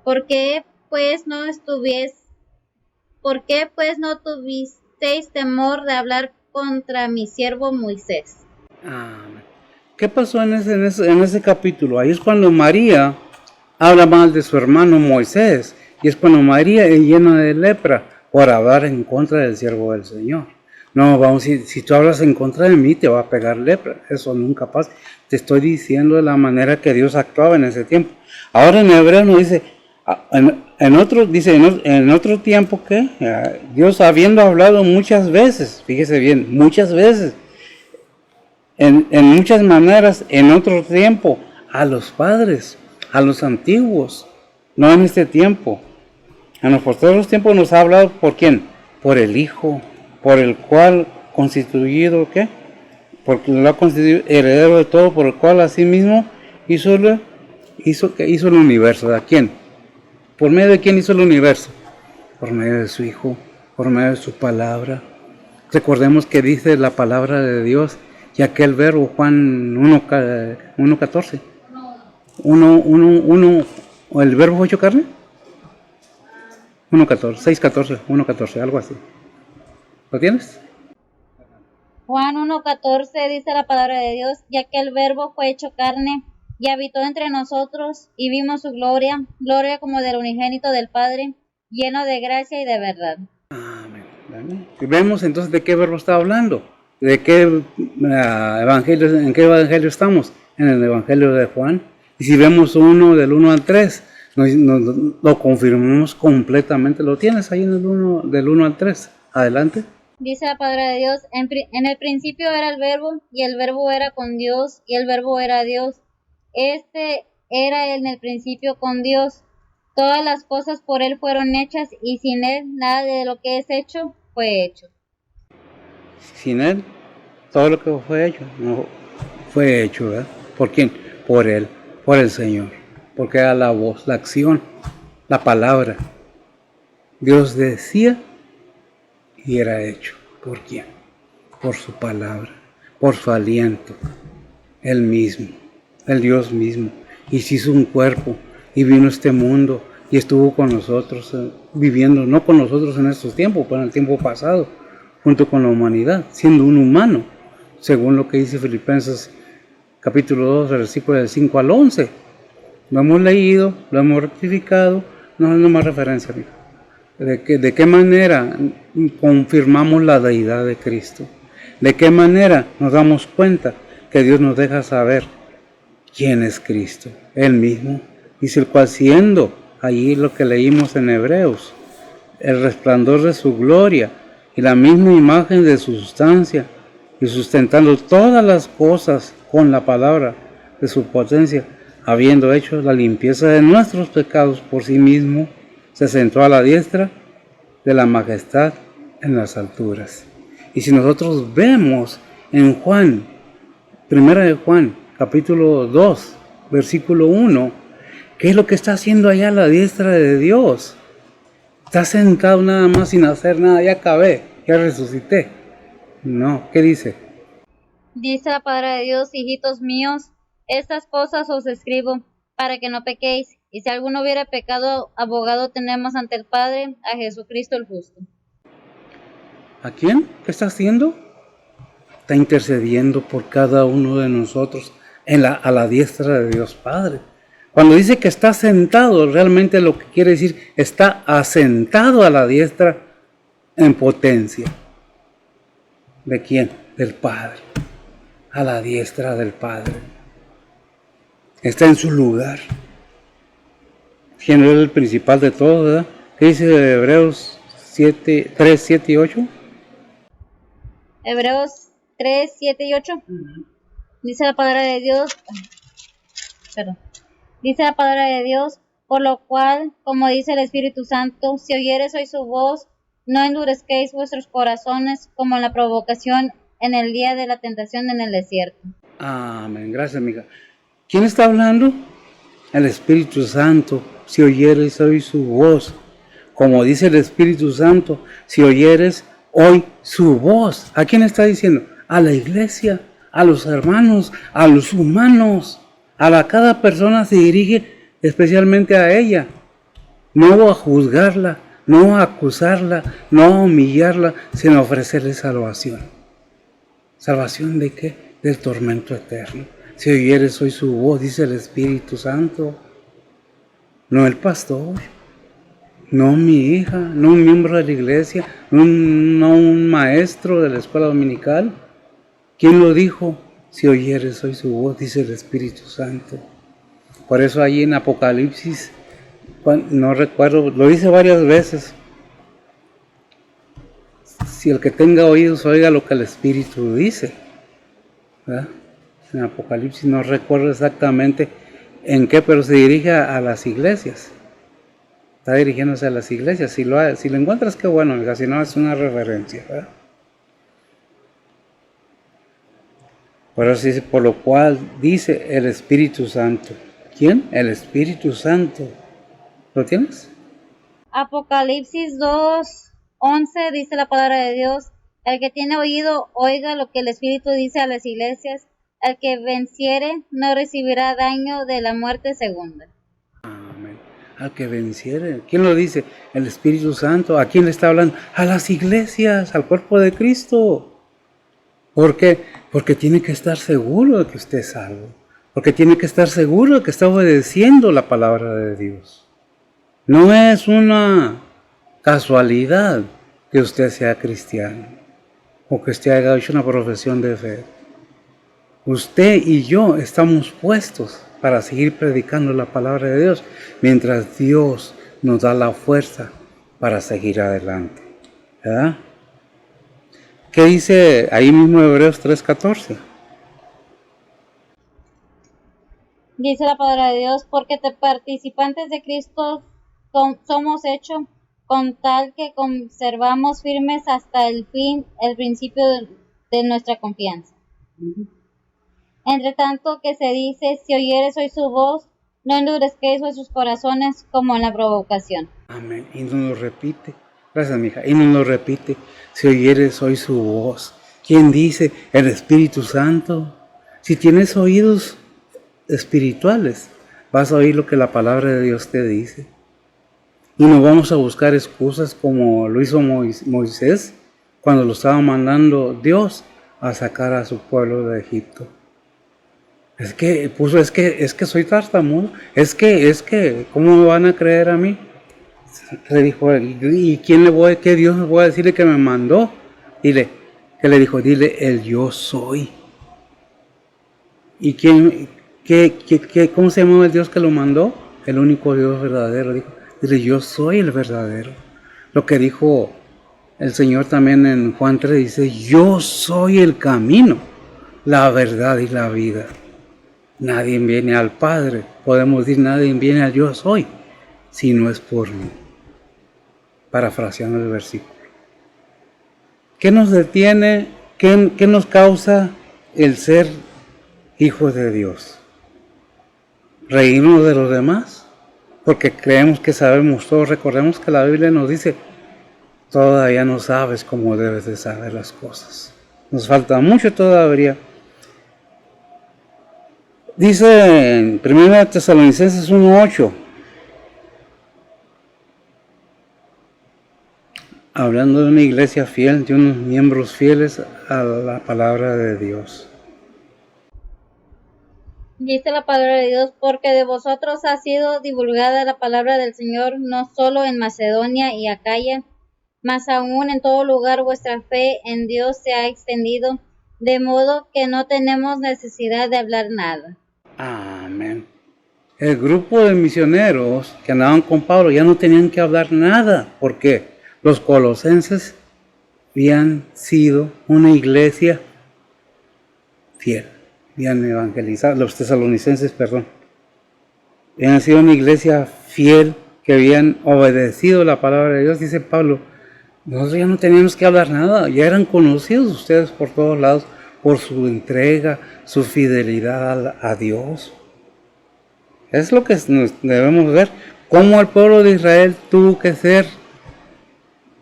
¿Por qué pues no tuvisteis temor de hablar contra mi siervo Moisés? ¿Qué pasó en ese capítulo? Ahí es cuando María habla mal de su hermano Moisés, y es cuando María es llena de lepra por hablar en contra del siervo del Señor. No, vamos, si tú hablas en contra de mí, te va a pegar lepra. Eso nunca pasa. Te estoy diciendo de la manera que Dios actuaba en ese tiempo. Ahora en Hebreo nos dice, en otro tiempo que Dios habiendo hablado muchas veces, fíjese bien, muchas veces, en muchas maneras, en otro tiempo, a los padres, a los antiguos, no en este tiempo. En los posteriores tiempos nos ha hablado ¿por quién? Por el Hijo, por el cual constituido, ¿qué? Porque lo ha constituido heredero de todo, por el cual asimismo hizo el universo. ¿A quién? ¿Por medio de quién hizo el universo? Por medio de su Hijo, por medio de su palabra. Recordemos que dice la palabra de Dios y aquel verbo, Juan 1:14. 1, ¿el verbo hecho carne? 1:14, 6:14, 1:14, algo así. ¿Lo tienes? Juan 1:14 dice la palabra de Dios, ya que el verbo fue hecho carne y habitó entre nosotros y vimos su gloria, gloria como del unigénito del Padre, lleno de gracia y de verdad. Amén. Y vemos entonces de qué verbo está hablando, de qué evangelio, en qué evangelio estamos, en el evangelio de Juan. Y si vemos del 1 al 3, lo confirmamos completamente. Lo tienes ahí en el 1, del 1 al 3. Adelante. Dice la palabra de Dios, en el principio era el verbo, y el verbo era con Dios, y el verbo era Dios. Este era en el principio con Dios. Todas las cosas por él fueron hechas, y sin él nada de lo que es hecho fue hecho. Sin él, todo lo que fue hecho, no fue hecho, ¿verdad? ¿Por quién? Por él, por el Señor. Porque era la voz, la acción, la palabra. Dios decía y era hecho. ¿Por quién? Por su palabra, por su aliento. Él mismo, el Dios mismo. Y se hizo un cuerpo y vino a este mundo y estuvo con nosotros, viviendo, no con nosotros en estos tiempos, pero en el tiempo pasado, junto con la humanidad, siendo un humano, según lo que dice Filipenses capítulo 2, versículos del 5 al 11. Lo hemos leído, lo hemos rectificado, no es más referencia, amigo. ¿De qué manera confirmamos la deidad de Cristo? ¿De qué manera nos damos cuenta que Dios nos deja saber quién es Cristo? Él mismo, dice el cual siendo, allí lo que leímos en Hebreos, el resplandor de su gloria y la misma imagen de su sustancia, y sustentando todas las cosas con la palabra de su potencia, habiendo hecho la limpieza de nuestros pecados por sí mismo, se sentó a la diestra de la majestad en las alturas. Y si nosotros vemos en Juan, primera de Juan, capítulo 2, versículo 1, ¿qué es lo que está haciendo allá a la diestra de Dios? Está sentado nada más sin hacer nada, ya acabé, ya resucité. No, ¿qué dice? Dice la palabra de Dios, hijitos míos, estas cosas os escribo para que no pequéis, y si alguno hubiera pecado, abogado tenemos ante el Padre, a Jesucristo el justo. ¿A quién? ¿Qué está haciendo? Está intercediendo por cada uno de nosotros a la diestra de Dios Padre. Cuando dice que está sentado, realmente lo que quiere decir, está asentado a la diestra en potencia. ¿De quién? Del Padre. A la diestra del Padre. Está en su lugar. Siendo él el principal de todo, ¿verdad? ¿Qué dice Hebreos 3, 7 y 8? Hebreos 3, 7 y 8. Dice la palabra de Dios, dice la palabra de Dios, por lo cual, como dice el Espíritu Santo, si oyereis hoy su voz, no endurezcáis vuestros corazones como en la provocación en el día de la tentación en el desierto. Amén, gracias, amiga. ¿Quién está hablando? El Espíritu Santo. Si oyeres hoy su voz, como dice el Espíritu Santo, si oyeres hoy su voz. ¿A quién está diciendo? A la iglesia, a los hermanos, a los humanos. Cada persona se dirige especialmente a ella. No a juzgarla, no a acusarla, no a humillarla, sino a ofrecerle salvación. ¿Salvación de qué? Del tormento eterno. Si oyeres hoy su voz, dice el Espíritu Santo, no el pastor, no mi hija, no un miembro de la iglesia, no un maestro de la escuela dominical. ¿Quién lo dijo? Si oyeres hoy su voz, dice el Espíritu Santo. Por eso ahí en Apocalipsis, no recuerdo, lo dice varias veces. Si el que tenga oídos oiga lo que el Espíritu dice, ¿verdad? En Apocalipsis no recuerdo exactamente en qué, pero se dirige a las iglesias. Está dirigiéndose a las iglesias. Si lo encuentras, qué bueno, amiga, si no es una referencia, ¿verdad? Por eso dice, por lo cual dice el Espíritu Santo. ¿Quién? El Espíritu Santo. ¿Lo tienes? Apocalipsis 2, 11 dice la palabra de Dios, El que tiene oído, oiga lo que el Espíritu dice a las iglesias. El que venciere no recibirá daño de la muerte segunda. Amén. Al que venciere. ¿Quién lo dice? El Espíritu Santo. ¿A quién le está hablando? A las iglesias, al cuerpo de Cristo. ¿Por qué? Porque tiene que estar seguro de que usted es salvo. Porque tiene que estar seguro de que está obedeciendo la palabra de Dios. No es una casualidad que usted sea cristiano o que usted haya hecho una profesión de fe. Usted y yo estamos puestos para seguir predicando la palabra de Dios mientras Dios nos da la fuerza para seguir adelante. ¿Verdad? ¿Qué dice ahí mismo Hebreos 3:14? Dice la palabra de Dios, porque de participantes de Cristo somos hechos con tal que conservamos firmes hasta el fin el principio de nuestra confianza. Entre tanto que se dice, si oyeres hoy su voz, no endurezcáis vuestros corazones como en la provocación. Amén. Y nos lo repite. Gracias, mija. Y nos lo repite. Si oyeres hoy su voz. ¿Quién dice? El Espíritu Santo. Si tienes oídos espirituales, vas a oír lo que la palabra de Dios te dice. Y no vamos a buscar excusas como lo hizo Moisés cuando lo estaba mandando Dios a sacar a su pueblo de Egipto. Es que soy tartamudo. Es que, ¿cómo me van a creer a mí? Le dijo él, ¿y qué Dios me voy a decirle que me mandó? Dile, que le dijo, dile, el yo soy. ¿Y cómo se llamaba el Dios que lo mandó? El único Dios verdadero. Dijo, dile, yo soy el verdadero. Lo que dijo el Señor también en Juan 3, dice, yo soy el camino, la verdad y la vida. Nadie viene al Padre, podemos decir, nadie viene al yo soy, si no es por mí. Parafraseando el versículo. ¿Qué nos detiene? ¿Qué nos causa el ser hijos de Dios? ¿Reírnos de los demás? Porque creemos que sabemos todo. Recordemos que la Biblia nos dice, todavía no sabes cómo debes de saber las cosas. Nos falta mucho todavía. Dice en 1 Tesalonicenses 1:8, hablando de una iglesia fiel, de unos miembros fieles a la palabra de Dios. Dice la palabra de Dios, porque de vosotros ha sido divulgada la palabra del Señor, no solo en Macedonia y Acaya, mas aún en todo lugar vuestra fe en Dios se ha extendido, de modo que no tenemos necesidad de hablar nada. Amén. El grupo de misioneros que andaban con Pablo ya no tenían que hablar nada, porque los colosenses habían sido una iglesia fiel, habían evangelizado, los tesalonicenses, habían sido una iglesia fiel, que habían obedecido la palabra de Dios. Dice Pablo, nosotros ya no teníamos que hablar nada, ya eran conocidos ustedes por todos lados, por su entrega, su fidelidad a Dios. Es lo que debemos ver, cómo el pueblo de Israel tuvo que ser,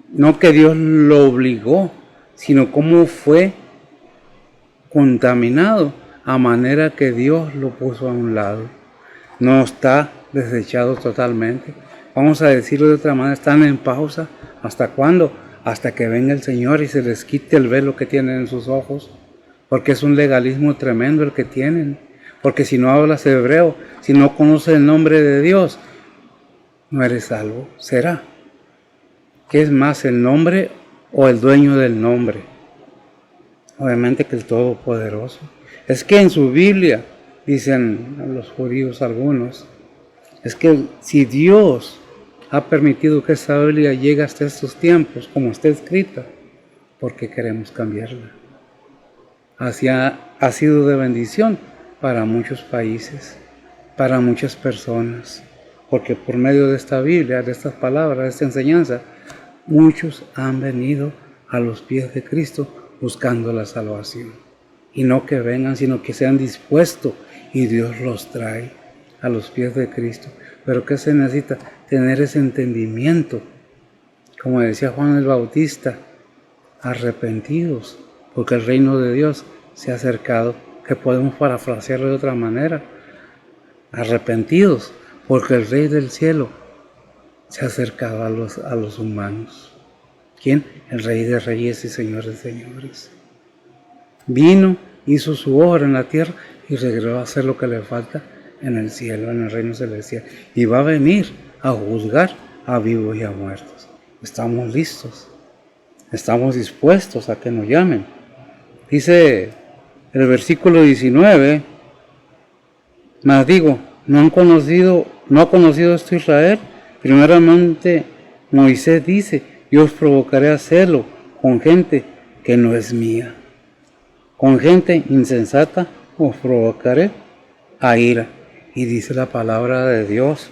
no que Dios lo obligó, sino cómo fue contaminado, a manera que Dios lo puso a un lado. No está desechado totalmente. Vamos a decirlo de otra manera, están en pausa. ¿Hasta cuándo? Hasta que venga el Señor y se les quite el velo que tienen en sus ojos. Porque es un legalismo tremendo el que tienen. Porque si no hablas hebreo, si no conoces el nombre de Dios, no eres salvo. ¿Será? ¿Qué es más, el nombre o el dueño del nombre? Obviamente que el Todopoderoso. Es que en su Biblia, dicen los judíos algunos, es que si Dios ha permitido que esa Biblia llegue hasta estos tiempos, como está escrita, ¿por qué queremos cambiarla? Así ha sido de bendición para muchos países, para muchas personas, porque por medio de esta Biblia, de estas palabras, de esta enseñanza, muchos han venido a los pies de Cristo buscando la salvación. Y no que vengan, sino que sean dispuestos y Dios los trae a los pies de Cristo. Pero ¿qué se necesita? Tener ese entendimiento. Como decía Juan el Bautista, arrepentidos, porque el reino de Dios se ha acercado, que podemos parafrasearlo de otra manera, arrepentidos, porque el Rey del cielo se ha acercado a los humanos. ¿Quién? El Rey de reyes y Señor de señores. Vino, hizo su obra en la tierra y regresó a hacer lo que le falta en el cielo, en el reino celestial. Y va a venir a juzgar a vivos y a muertos. Estamos listos. Estamos dispuestos a que nos llamen. Dice el versículo 19, mas digo, ¿no ha conocido esto Israel? Primeramente Moisés dice, yo os provocaré a hacerlo con gente que no es mía. Con gente insensata os provocaré a ira. Y dice la palabra de Dios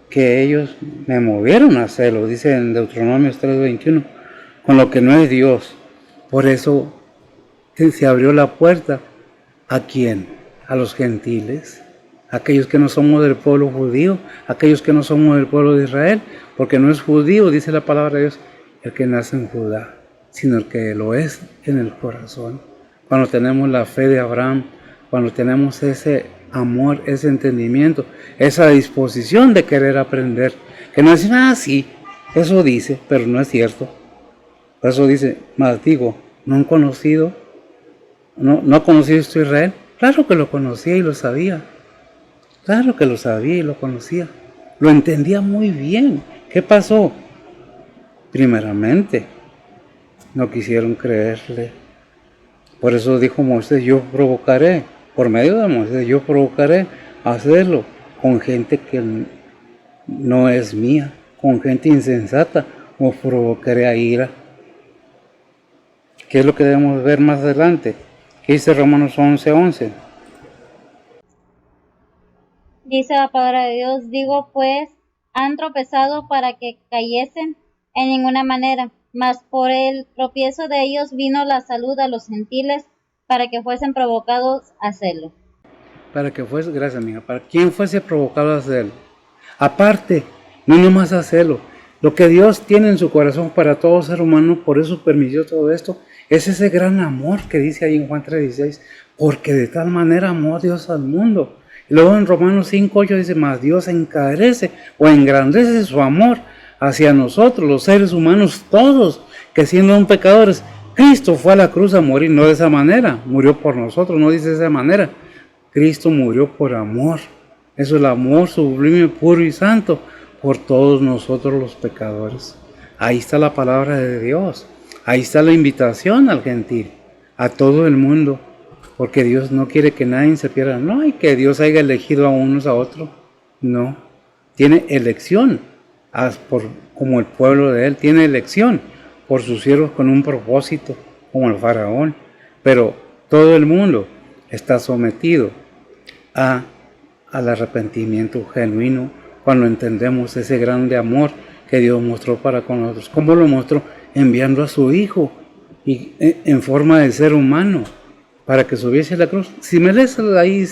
que ellos me movieron a hacerlo, dice en Deuteronomio 3:21, con lo que no es Dios. Por eso se abrió la puerta. ¿A quién? A los gentiles, aquellos que no somos del pueblo judío, aquellos que no somos del pueblo de Israel, porque no es judío, dice la palabra de Dios, el que nace en Judá, sino el que lo es en el corazón. Cuando tenemos la fe de Abraham, cuando tenemos ese amor, ese entendimiento, esa disposición de querer aprender, que no es sí, eso dice, pero no es cierto. Por eso dice, mas digo, ¿no ha conocido esto Israel? Claro que lo conocía y lo sabía. Claro que lo sabía y lo conocía. Lo entendía muy bien. ¿Qué pasó? Primeramente, no quisieron creerle. Por eso dijo Moisés, yo provocaré, por medio de Moisés, yo provocaré a hacerlo con gente que no es mía, con gente insensata, os provocaré a ira. ¿Qué es lo que debemos ver más adelante? ¿Qué dice Romanos 11:11? Dice la palabra de Dios, digo pues, han tropezado para que cayesen en ninguna manera, mas por el tropiezo de ellos vino la salud a los gentiles para que fuesen provocados a hacerlo. Para que fuese, gracias amiga, para quien fuese provocado a hacerlo. Aparte, no nomás hacerlo, lo que Dios tiene en su corazón para todo ser humano, por eso permitió todo esto, es ese gran amor que dice ahí en Juan 3:16, porque de tal manera amó Dios al mundo. Y luego en Romanos 5:8 dice, mas Dios encarece o engrandece su amor hacia nosotros, los seres humanos todos, que siendo un pecadores, Cristo fue a la cruz a morir, no de esa manera, murió por nosotros, no dice de esa manera. Cristo murió por amor. Eso es el amor sublime, puro y santo por todos nosotros los pecadores. Ahí está la palabra de Dios. Ahí está la invitación al gentil, a todo el mundo, porque Dios no quiere que nadie se pierda. No hay que Dios haya elegido a unos a otros. No. Tiene elección, como el pueblo de Él. Tiene elección por sus siervos con un propósito, como el faraón. Pero todo el mundo está sometido al arrepentimiento genuino cuando entendemos ese grande amor que Dios mostró para con nosotros. ¿Cómo lo mostró? Enviando a su Hijo y en forma de ser humano para que subiese a la cruz. Si me lees ahí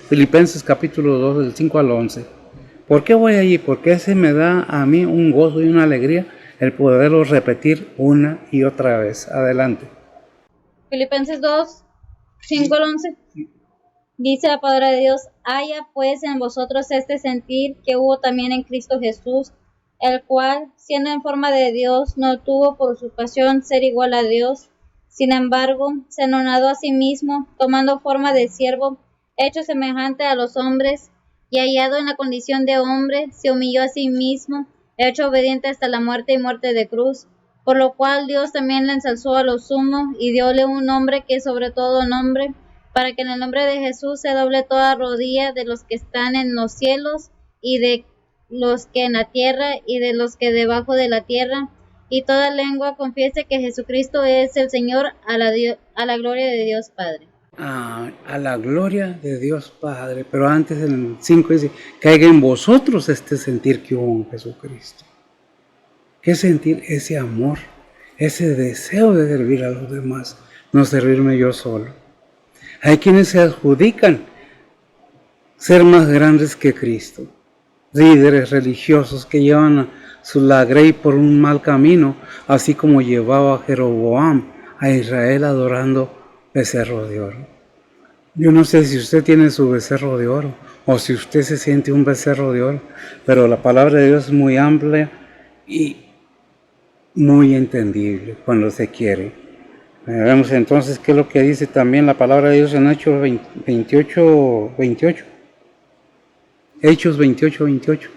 Filipenses capítulo 2 del 5 al 11. ¿Por qué voy allí? Porque ese me da a mí un gozo y una alegría el poderlo repetir una y otra vez. Adelante. Filipenses 2, 5 al 11. Dice la palabra de Dios, haya pues en vosotros este sentir que hubo también en Cristo Jesús, el cual, siendo en forma de Dios, no tuvo por usurpación ser igual a Dios. Sin embargo, se anonadó a sí mismo, tomando forma de siervo, hecho semejante a los hombres, y hallado en la condición de hombre, se humilló a sí mismo, hecho obediente hasta la muerte y muerte de cruz, por lo cual Dios también le ensalzó a lo sumo, y dióle un nombre que es sobre todo nombre, para que en el nombre de Jesús se doble toda rodilla de los que están en los cielos, y de los que en la tierra, y de los que debajo de la tierra, y toda lengua confiese que Jesucristo es el Señor, a la gloria de Dios Padre. A la gloria de Dios Padre. Pero antes en el 5 dice, que haya en vosotros este sentir que hubo en Jesucristo. ¿Qué sentir? Ese amor, ese deseo de servir a los demás, no servirme yo solo. Hay quienes se adjudican ser más grandes que Cristo. Líderes religiosos que llevan la grey por un mal camino, así como llevaba a Jeroboam a Israel adorando becerros de oro. Yo no sé si usted tiene su becerro de oro o si usted se siente un becerro de oro, pero la palabra de Dios es muy amplia y muy entendible cuando se quiere. Vemos entonces qué es lo que dice también la palabra de Dios en Hechos 28. Hechos 28.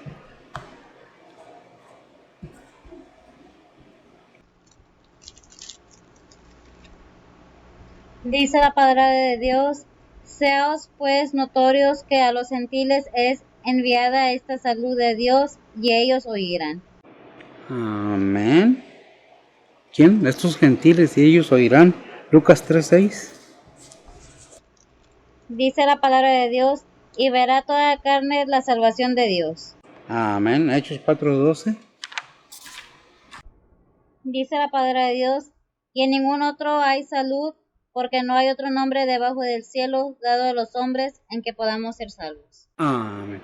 Dice la palabra de Dios: seaos pues notorios que a los gentiles es enviada esta salud de Dios, y ellos oirán. Amén. ¿Quién? Estos gentiles, y ellos oirán. Lucas 3:6. Dice la palabra de Dios: y verá toda carne la salvación de Dios. Amén. Hechos 4:12. Dice la palabra de Dios: y en ningún otro hay salud, porque no hay otro nombre debajo del cielo dado a los hombres en que podamos ser salvos. Amén.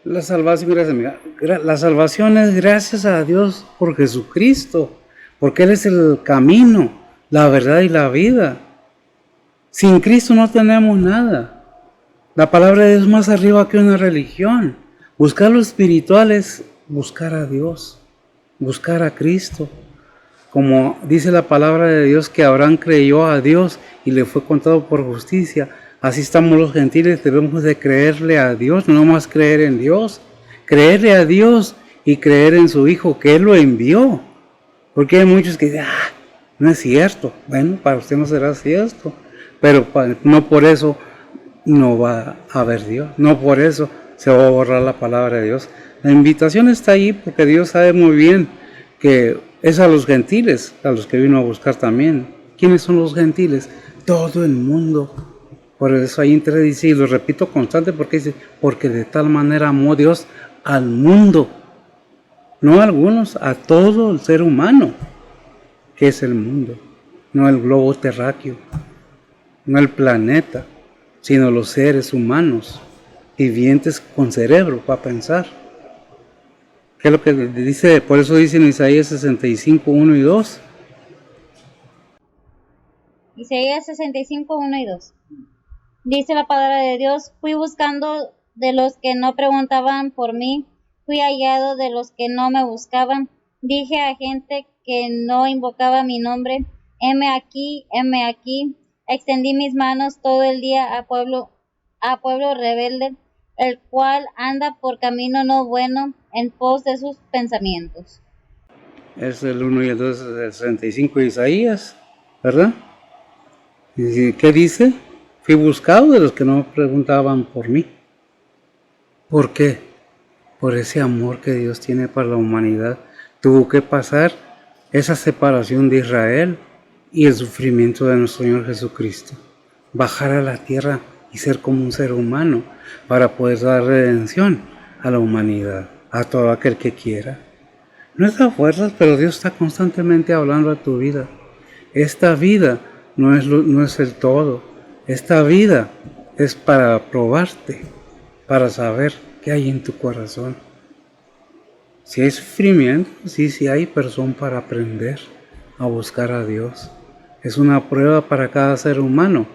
La salvación, gracias amiga. La salvación es gracias a Dios por Jesucristo, porque Él es el camino, la verdad y la vida. Sin Cristo no tenemos nada. La palabra de Dios es más arriba que una religión. Buscar lo espiritual es buscar a Dios, buscar a Cristo. Como dice la palabra de Dios que Abraham creyó a Dios y le fue contado por justicia, así estamos los gentiles, debemos de creerle a Dios, no más creer en Dios, creerle a Dios y creer en su Hijo que Él lo envió. Porque hay muchos que dicen, no es cierto. Bueno, para usted no será cierto, pero no por eso no va a haber Dios, no por eso se va a borrar la palabra de Dios. La invitación está ahí porque Dios sabe muy bien que es a los gentiles, a los que vino a buscar también. ¿Quiénes son los gentiles? Todo el mundo. Por eso ahí dice, y lo repito constante, porque dice, porque de tal manera amó Dios al mundo, no a algunos, a todo el ser humano, que es el mundo, no el globo terráqueo, no el planeta, sino los seres humanos, vivientes con cerebro para pensar. ¿Qué es lo que dice? Por eso dice en Isaías 65, 1 y 2. Isaías 65, 1 y 2. Dice la palabra de Dios: fui buscando de los que no preguntaban por mí, fui hallado de los que no me buscaban. Dije a gente que no invocaba mi nombre, heme aquí, extendí mis manos todo el día a pueblo rebelde, el cual anda por camino no bueno, en pos de sus pensamientos. Es el 1 y el 2 del 65 de Isaías, ¿verdad? ¿Y qué dice? Fui buscado de los que no preguntaban por mí. ¿Por qué? Por ese amor que Dios tiene para la humanidad. Tuvo que pasar esa separación de Israel y el sufrimiento de nuestro Señor Jesucristo. Bajar a la tierra y ser como un ser humano para poder dar redención a la humanidad, a todo aquel que quiera. No es a fuerzas, pero Dios está constantemente hablando a tu vida. Esta vida no es el todo. Esta vida es para probarte, para saber qué hay en tu corazón. Si hay sufrimiento, sí hay razón para aprender a buscar a Dios. Es una prueba para cada ser humano,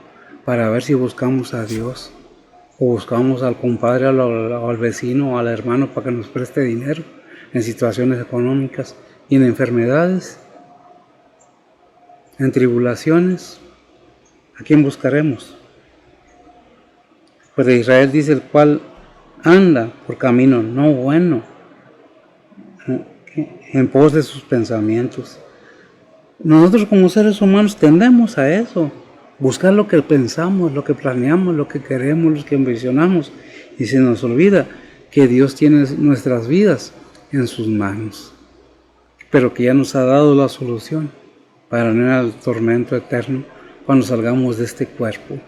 para ver si buscamos a Dios o buscamos al compadre, al vecino o al hermano para que nos preste dinero en situaciones económicas y en enfermedades, en tribulaciones. ¿A quién buscaremos? Pues de Israel dice el cual anda por camino no bueno, en pos de sus pensamientos. Nosotros como seres humanos tendemos a eso, buscar lo que pensamos, lo que planeamos, lo que queremos, lo que ambicionamos, y se nos olvida que Dios tiene nuestras vidas en sus manos, pero que ya nos ha dado la solución para no ir al tormento eterno cuando salgamos de este cuerpo.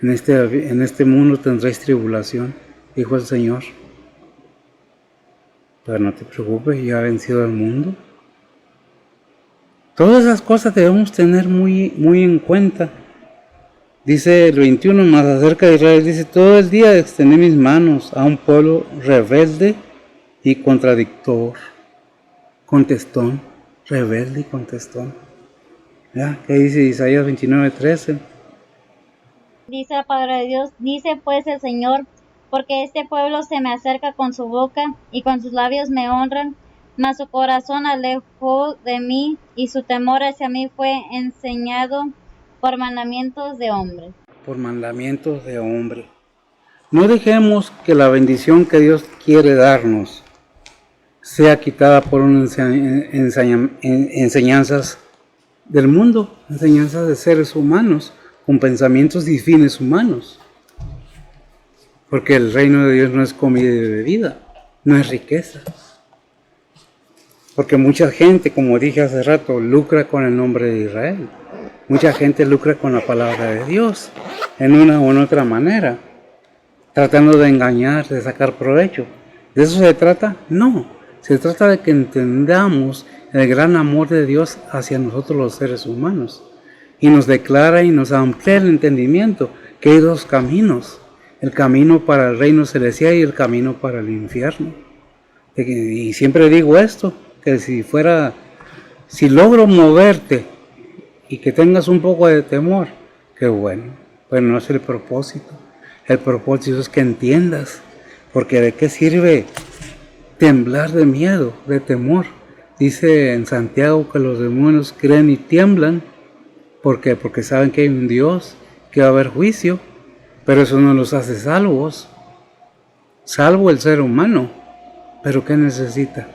En este mundo tendréis tribulación, dijo el Señor. Pero no te preocupes, ya ha vencido el mundo. Todas esas cosas debemos tener muy, muy en cuenta. Dice el 21 más acerca de Israel, dice, todo el día extendí mis manos a un pueblo rebelde y contradictor. contestón, rebelde y contestón. ¿Ya? ¿Qué dice Isaías 29:13? Dice la palabra de Dios, dice pues el Señor, porque este pueblo se me acerca con su boca y con sus labios me honran, mas su corazón alejó de mí y su temor hacia mí fue enseñado por mandamientos de hombre. Por mandamientos de hombre. No dejemos que la bendición que Dios quiere darnos sea quitada por unas enseñanzas del mundo, enseñanzas de seres humanos, con pensamientos y fines humanos. Porque el reino de Dios no es comida y bebida, no es riqueza. Porque mucha gente, como dije hace rato, lucra con el nombre de Israel. Mucha gente lucra con la palabra de Dios, en una u otra manera, tratando de engañar, de sacar provecho. ¿De eso se trata? No, se trata de que entendamos el gran amor de Dios hacia nosotros los seres humanos. Y nos declara y nos amplía el entendimiento que hay dos caminos, el camino para el reino celestial y el camino para el infierno. Y siempre digo esto, que si logro moverte y que tengas un poco de temor, qué bueno, pero no es el propósito. El propósito es que entiendas, porque ¿de qué sirve temblar de miedo, de temor? Dice en Santiago que los demonios creen y tiemblan. ¿Por qué? Porque saben que hay un Dios, que va a haber juicio, pero eso no los hace salvos, salvo el ser humano. ¿Pero qué necesita?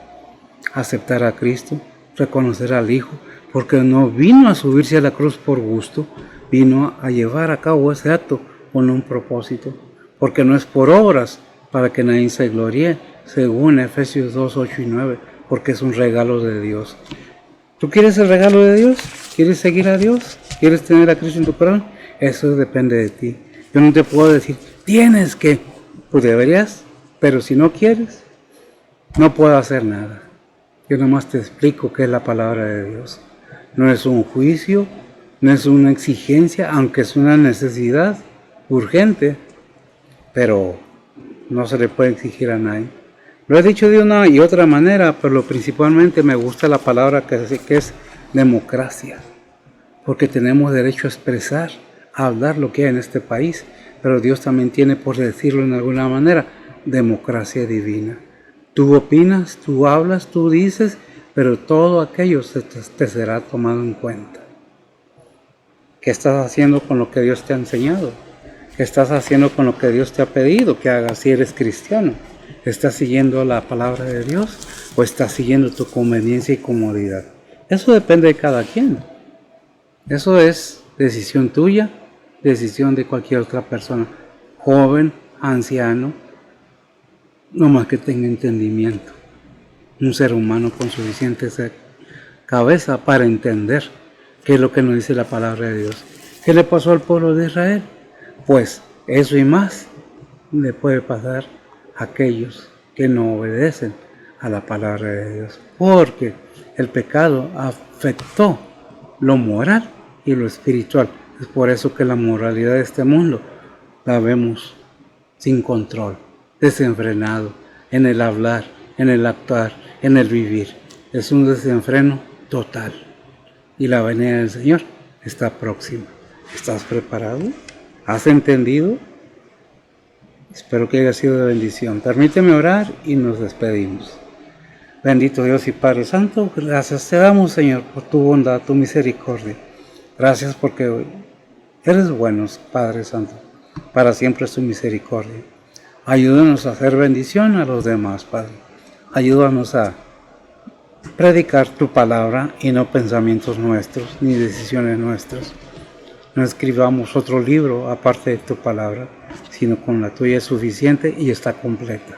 Aceptar a Cristo, reconocer al Hijo, porque no vino a subirse a la cruz por gusto, vino a llevar a cabo ese acto con un propósito, porque no es por obras para que nadie se gloríe, según Efesios 2, 8 y 9, porque es un regalo de Dios. ¿Tú quieres el regalo de Dios? ¿Quieres seguir a Dios? ¿Quieres tener a Cristo en tu corazón? Eso depende de ti. Yo no te puedo decir, tienes que, pues deberías, pero si no quieres, no puedo hacer nada. Yo nomás te explico qué es la palabra de Dios. No es un juicio, no es una exigencia, aunque es una necesidad urgente, pero no se le puede exigir a nadie. Lo he dicho de una y otra manera, pero principalmente me gusta la palabra que es democracia, porque tenemos derecho a expresar, a hablar lo que hay en este país, pero Dios también tiene, por decirlo en alguna manera, democracia divina. Tú opinas, tú hablas, tú dices, pero todo aquello te será tomado en cuenta. ¿Qué estás haciendo con lo que Dios te ha enseñado? ¿Qué estás haciendo con lo que Dios te ha pedido que hagas si eres cristiano? ¿Estás siguiendo la palabra de Dios o estás siguiendo tu conveniencia y comodidad? Eso depende de cada quien. Eso es decisión tuya, decisión de cualquier otra persona, joven, anciano, no más que tenga entendimiento. Un ser humano con suficiente cabeza para entender qué es lo que nos dice la palabra de Dios. ¿Qué le pasó al pueblo de Israel? Pues eso y más le puede pasar a aquellos que no obedecen a la palabra de Dios, porque el pecado afectó lo moral y lo espiritual. Es por eso que la moralidad de este mundo la vemos sin control, desenfrenado, en el hablar, en el actuar, en el vivir. Es un desenfreno total. Y la venida del Señor está próxima. ¿Estás preparado? ¿Has entendido? Espero que haya sido de bendición. Permíteme orar y nos despedimos. Bendito Dios y Padre Santo, gracias te damos, Señor, por tu bondad, tu misericordia. Gracias porque eres bueno, Padre Santo. Para siempre es tu misericordia. Ayúdanos a hacer bendición a los demás, Padre. Ayúdanos a predicar tu palabra y no pensamientos nuestros, ni decisiones nuestras. No escribamos otro libro aparte de tu palabra, sino con la tuya es suficiente y está completa.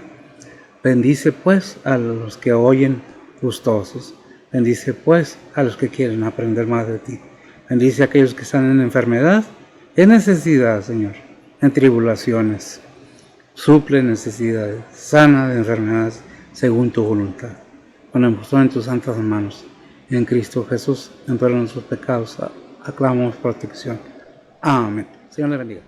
Bendice pues a los que oyen gustosos. Bendice pues a los que quieren aprender más de ti. Bendice a aquellos que están en enfermedad, en necesidad, Señor, en tribulaciones. Suple necesidades, sana de enfermedades según tu voluntad. Ponemos todo en tus santas manos. En Cristo Jesús, en perdón de nuestros pecados, aclamamos protección. Amén. Señor le bendiga.